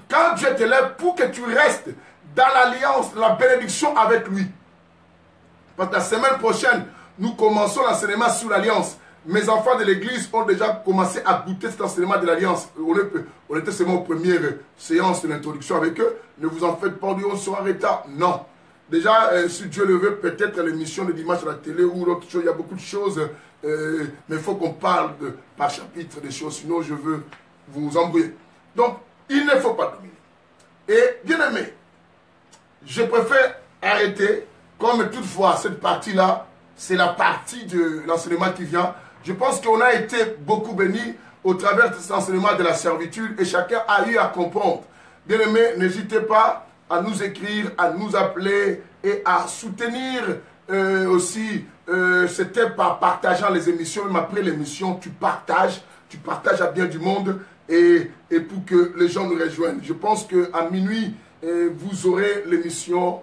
Quand Dieu te lève pour que tu restes dans l'alliance, la bénédiction avec lui. Parce que la semaine prochaine, nous commençons l'enseignement sur l'alliance. Mes enfants de l'église ont déjà commencé à goûter cet enseignement de l'alliance. On était seulement aux premières séances de l'introduction avec eux. Ne vous en faites pas, on sera en retard. Non. Déjà, si Dieu le veut, peut-être l'émission de dimanche à la télé ou l'autre chose, il y a beaucoup de choses. Mais il faut qu'on parle par chapitre des choses, sinon je veux vous embrouiller. Donc, il ne faut pas dominer. Et bien aimé, je préfère arrêter, comme toutefois cette partie-là, c'est la partie de l'enseignement qui vient. Je pense qu'on a été beaucoup bénis au travers de cet enseignement de la servitude et chacun a eu à comprendre. Bien aimé, n'hésitez pas à nous écrire, à nous appeler et à soutenir aussi. C'était par partageant les émissions. Même après l'émission, tu partages à bien du monde et pour que les gens nous rejoignent. Je pense qu'à minuit, vous aurez l'émission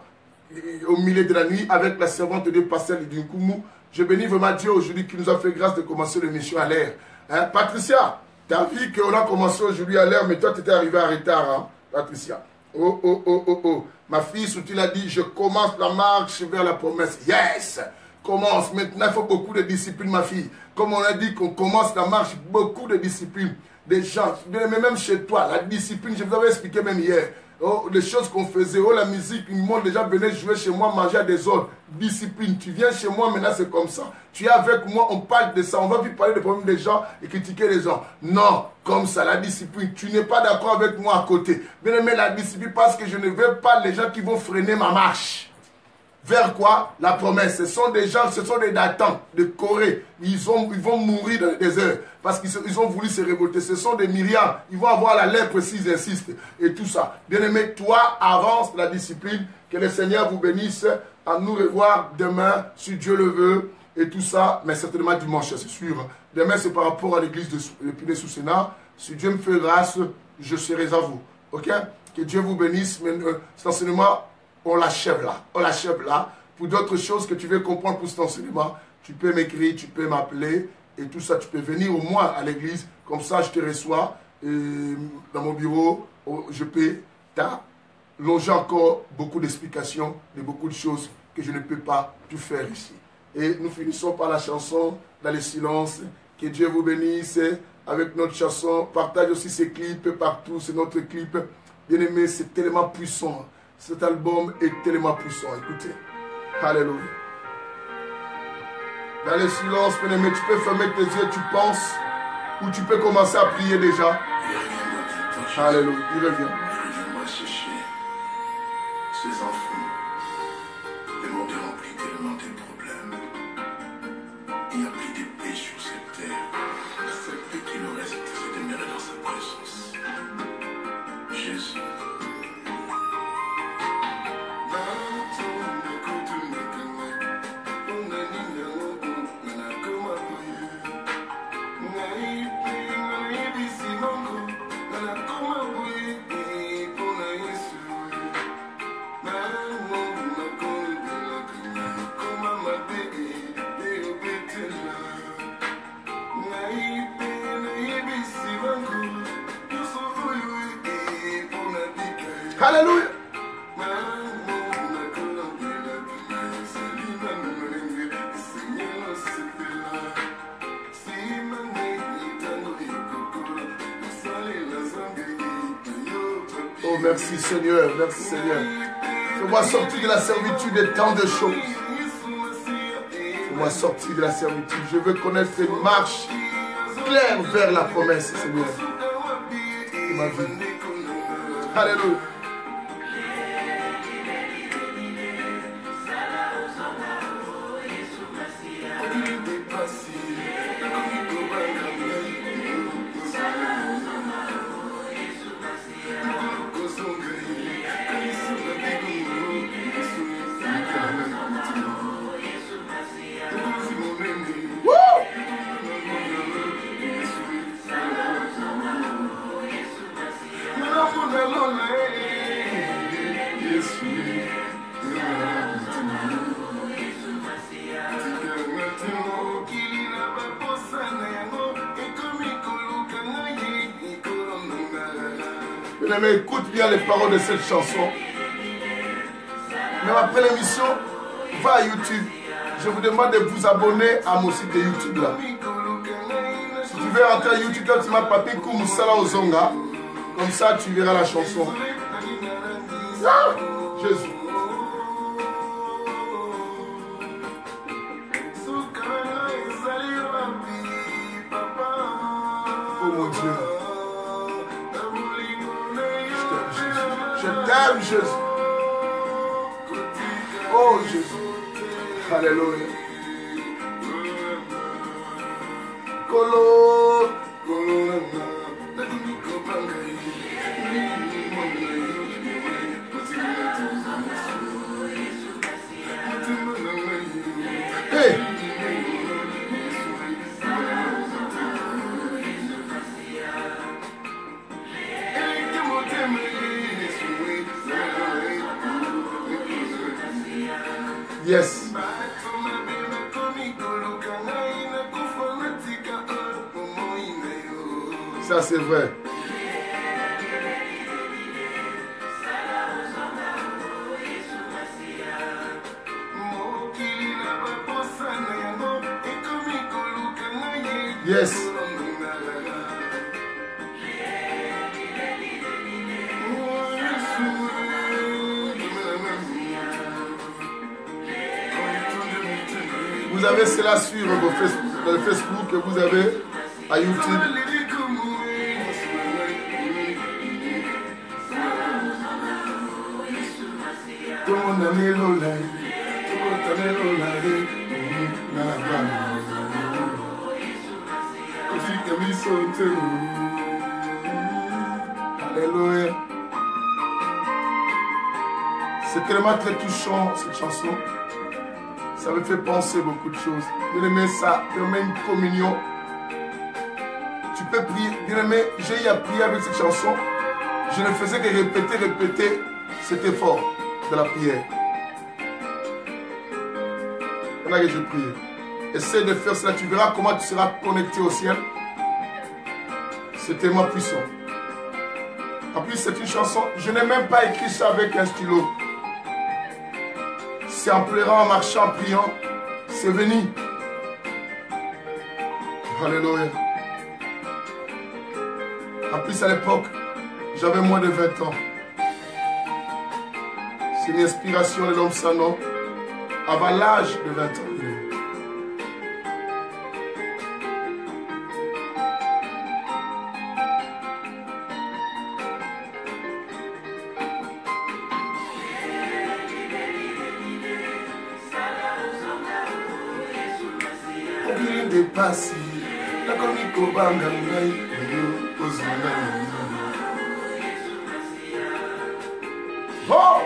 au milieu de la nuit avec la servante de Pasteur Lidinkoumou. Je bénis vraiment Dieu aujourd'hui qui nous a fait grâce de commencer l'émission à l'heure. Hein? Patricia, tu as vu qu'on a commencé aujourd'hui à l'heure, mais toi tu étais arrivé en retard, hein? Patricia. Oh. Ma fille, Soutil a dit, je commence la marche vers la promesse. Yes! Commence. Maintenant, il faut beaucoup de discipline, ma fille. Comme on a dit qu'on commence la marche, beaucoup de discipline. Des gens, mais même chez toi, la discipline, je vous avais expliqué même hier. Oh, les choses qu'on faisait, oh la musique, le monde déjà venait jouer chez moi, manger à des ordres. Discipline, tu viens chez moi, maintenant c'est comme ça. Tu es avec moi, on parle de ça, on va plus parler des problèmes des gens et critiquer les gens. Non, comme ça, la discipline, tu n'es pas d'accord avec moi à côté. Bien aimé, la discipline parce que je ne veux pas les gens qui vont freiner ma marche. Vers quoi? La promesse. Ce sont des gens, ce sont des Datans de Corée. Ils vont mourir dans le désert parce qu'ils ont voulu se révolter. Ce sont des Myriam. Ils vont avoir la lèpre s'ils insistent. Et tout ça. Bien-aimé, toi, avance la discipline. Que le Seigneur vous bénisse. À nous revoir demain, si Dieu le veut. Et tout ça, mais certainement dimanche, c'est sûr. Demain, c'est par rapport à l'église de Pinay-sous-Sénat. Si Dieu me fait grâce, je serai à vous. Ok? Que Dieu vous bénisse. Mais cet enseignement, on l'achève là. On l'achève là. Pour d'autres choses que tu veux comprendre pour cet enseignement, tu peux m'écrire, tu peux m'appeler et tout ça. Tu peux venir au moins à l'église. Comme ça, je te reçois dans mon bureau. Je peux t'allonger encore beaucoup d'explications de beaucoup de choses que je ne peux pas tout faire ici. Et nous finissons par la chanson dans le silence. Que Dieu vous bénisse avec notre chanson. Partage aussi ces clips partout. C'est notre clip. Bien aimé, c'est tellement puissant. Cet album est tellement puissant. Écoutez. Alléluia. Dans le silence, bien-aimé, tu peux fermer tes yeux, tu penses, ou tu peux commencer à prier déjà. Alléluia. Il revient. Il reviendra chercher ses enfants. Le monde est rempli tellement de problèmes. Il n'y a plus de paix sur cette terre. Le seul but qui nous reste, c'est demeurer dans sa présence. Jésus. Alléluia. Oh, merci Seigneur, merci Seigneur. Fais-moi sortir de la servitude de tant de choses. Fais-moi sortir de la servitude. Je veux connaître une marche claire vers la promesse, Seigneur, de ma vie. Alléluia. Mais écoute bien les paroles de cette chanson. Même après l'émission, va à YouTube. Je vous demande de vous abonner à mon site de YouTube là. Si tu veux entrer à YouTube, tu m'as papé comme Sala Ozonga. Comme ça, tu verras la chanson. Ah, Jésus. Oh mon Dieu. Je t'aime, Jésus. Oh, Jésus. Alléluia. Colo. Hey. Yes. Ça c'est vrai. Yes. Vous avez cela sur vos Facebook que vous avez à YouTube. Tout le monde a mis l'olé. Tout le monde a mis l'olé. Alléluia. C'est tellement très touchant cette chanson. Ça me fait penser beaucoup de choses. Bien aimé, ça permet une communion. Tu peux prier. Bien aimé, j'ai eu à prier avec cette chanson. Je ne faisais que répéter cet effort de la prière. Pendant que je prie. Essaie de faire cela, tu verras comment tu seras connecté au ciel. C'est tellement puissant. En plus, c'est une chanson, je n'ai même pas écrit ça avec un stylo. C'est en pleurant, en marchant, en priant. C'est venu. Alléluia. En plus, à l'époque, j'avais moins de 20 ans. C'est une inspiration de l'homme sans nom avant l'âge de 20 ans. Pasi la komiko banga ngai oyo ozanga oh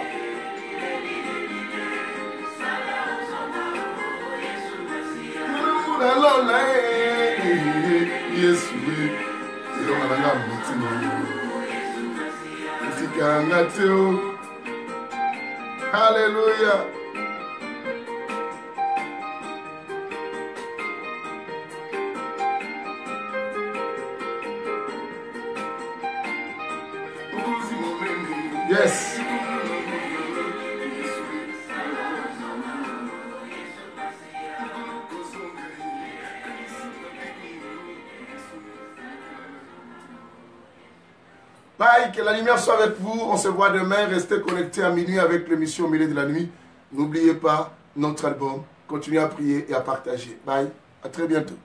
la lola Yesu elo malanga mutima sikanga teo hallelujah. Yes. Bye, que la lumière soit avec vous. On se voit demain. Restez connectés à minuit avec l'émission Milieu de la nuit. N'oubliez pas notre album. Continuez à prier et à partager. Bye. À très bientôt.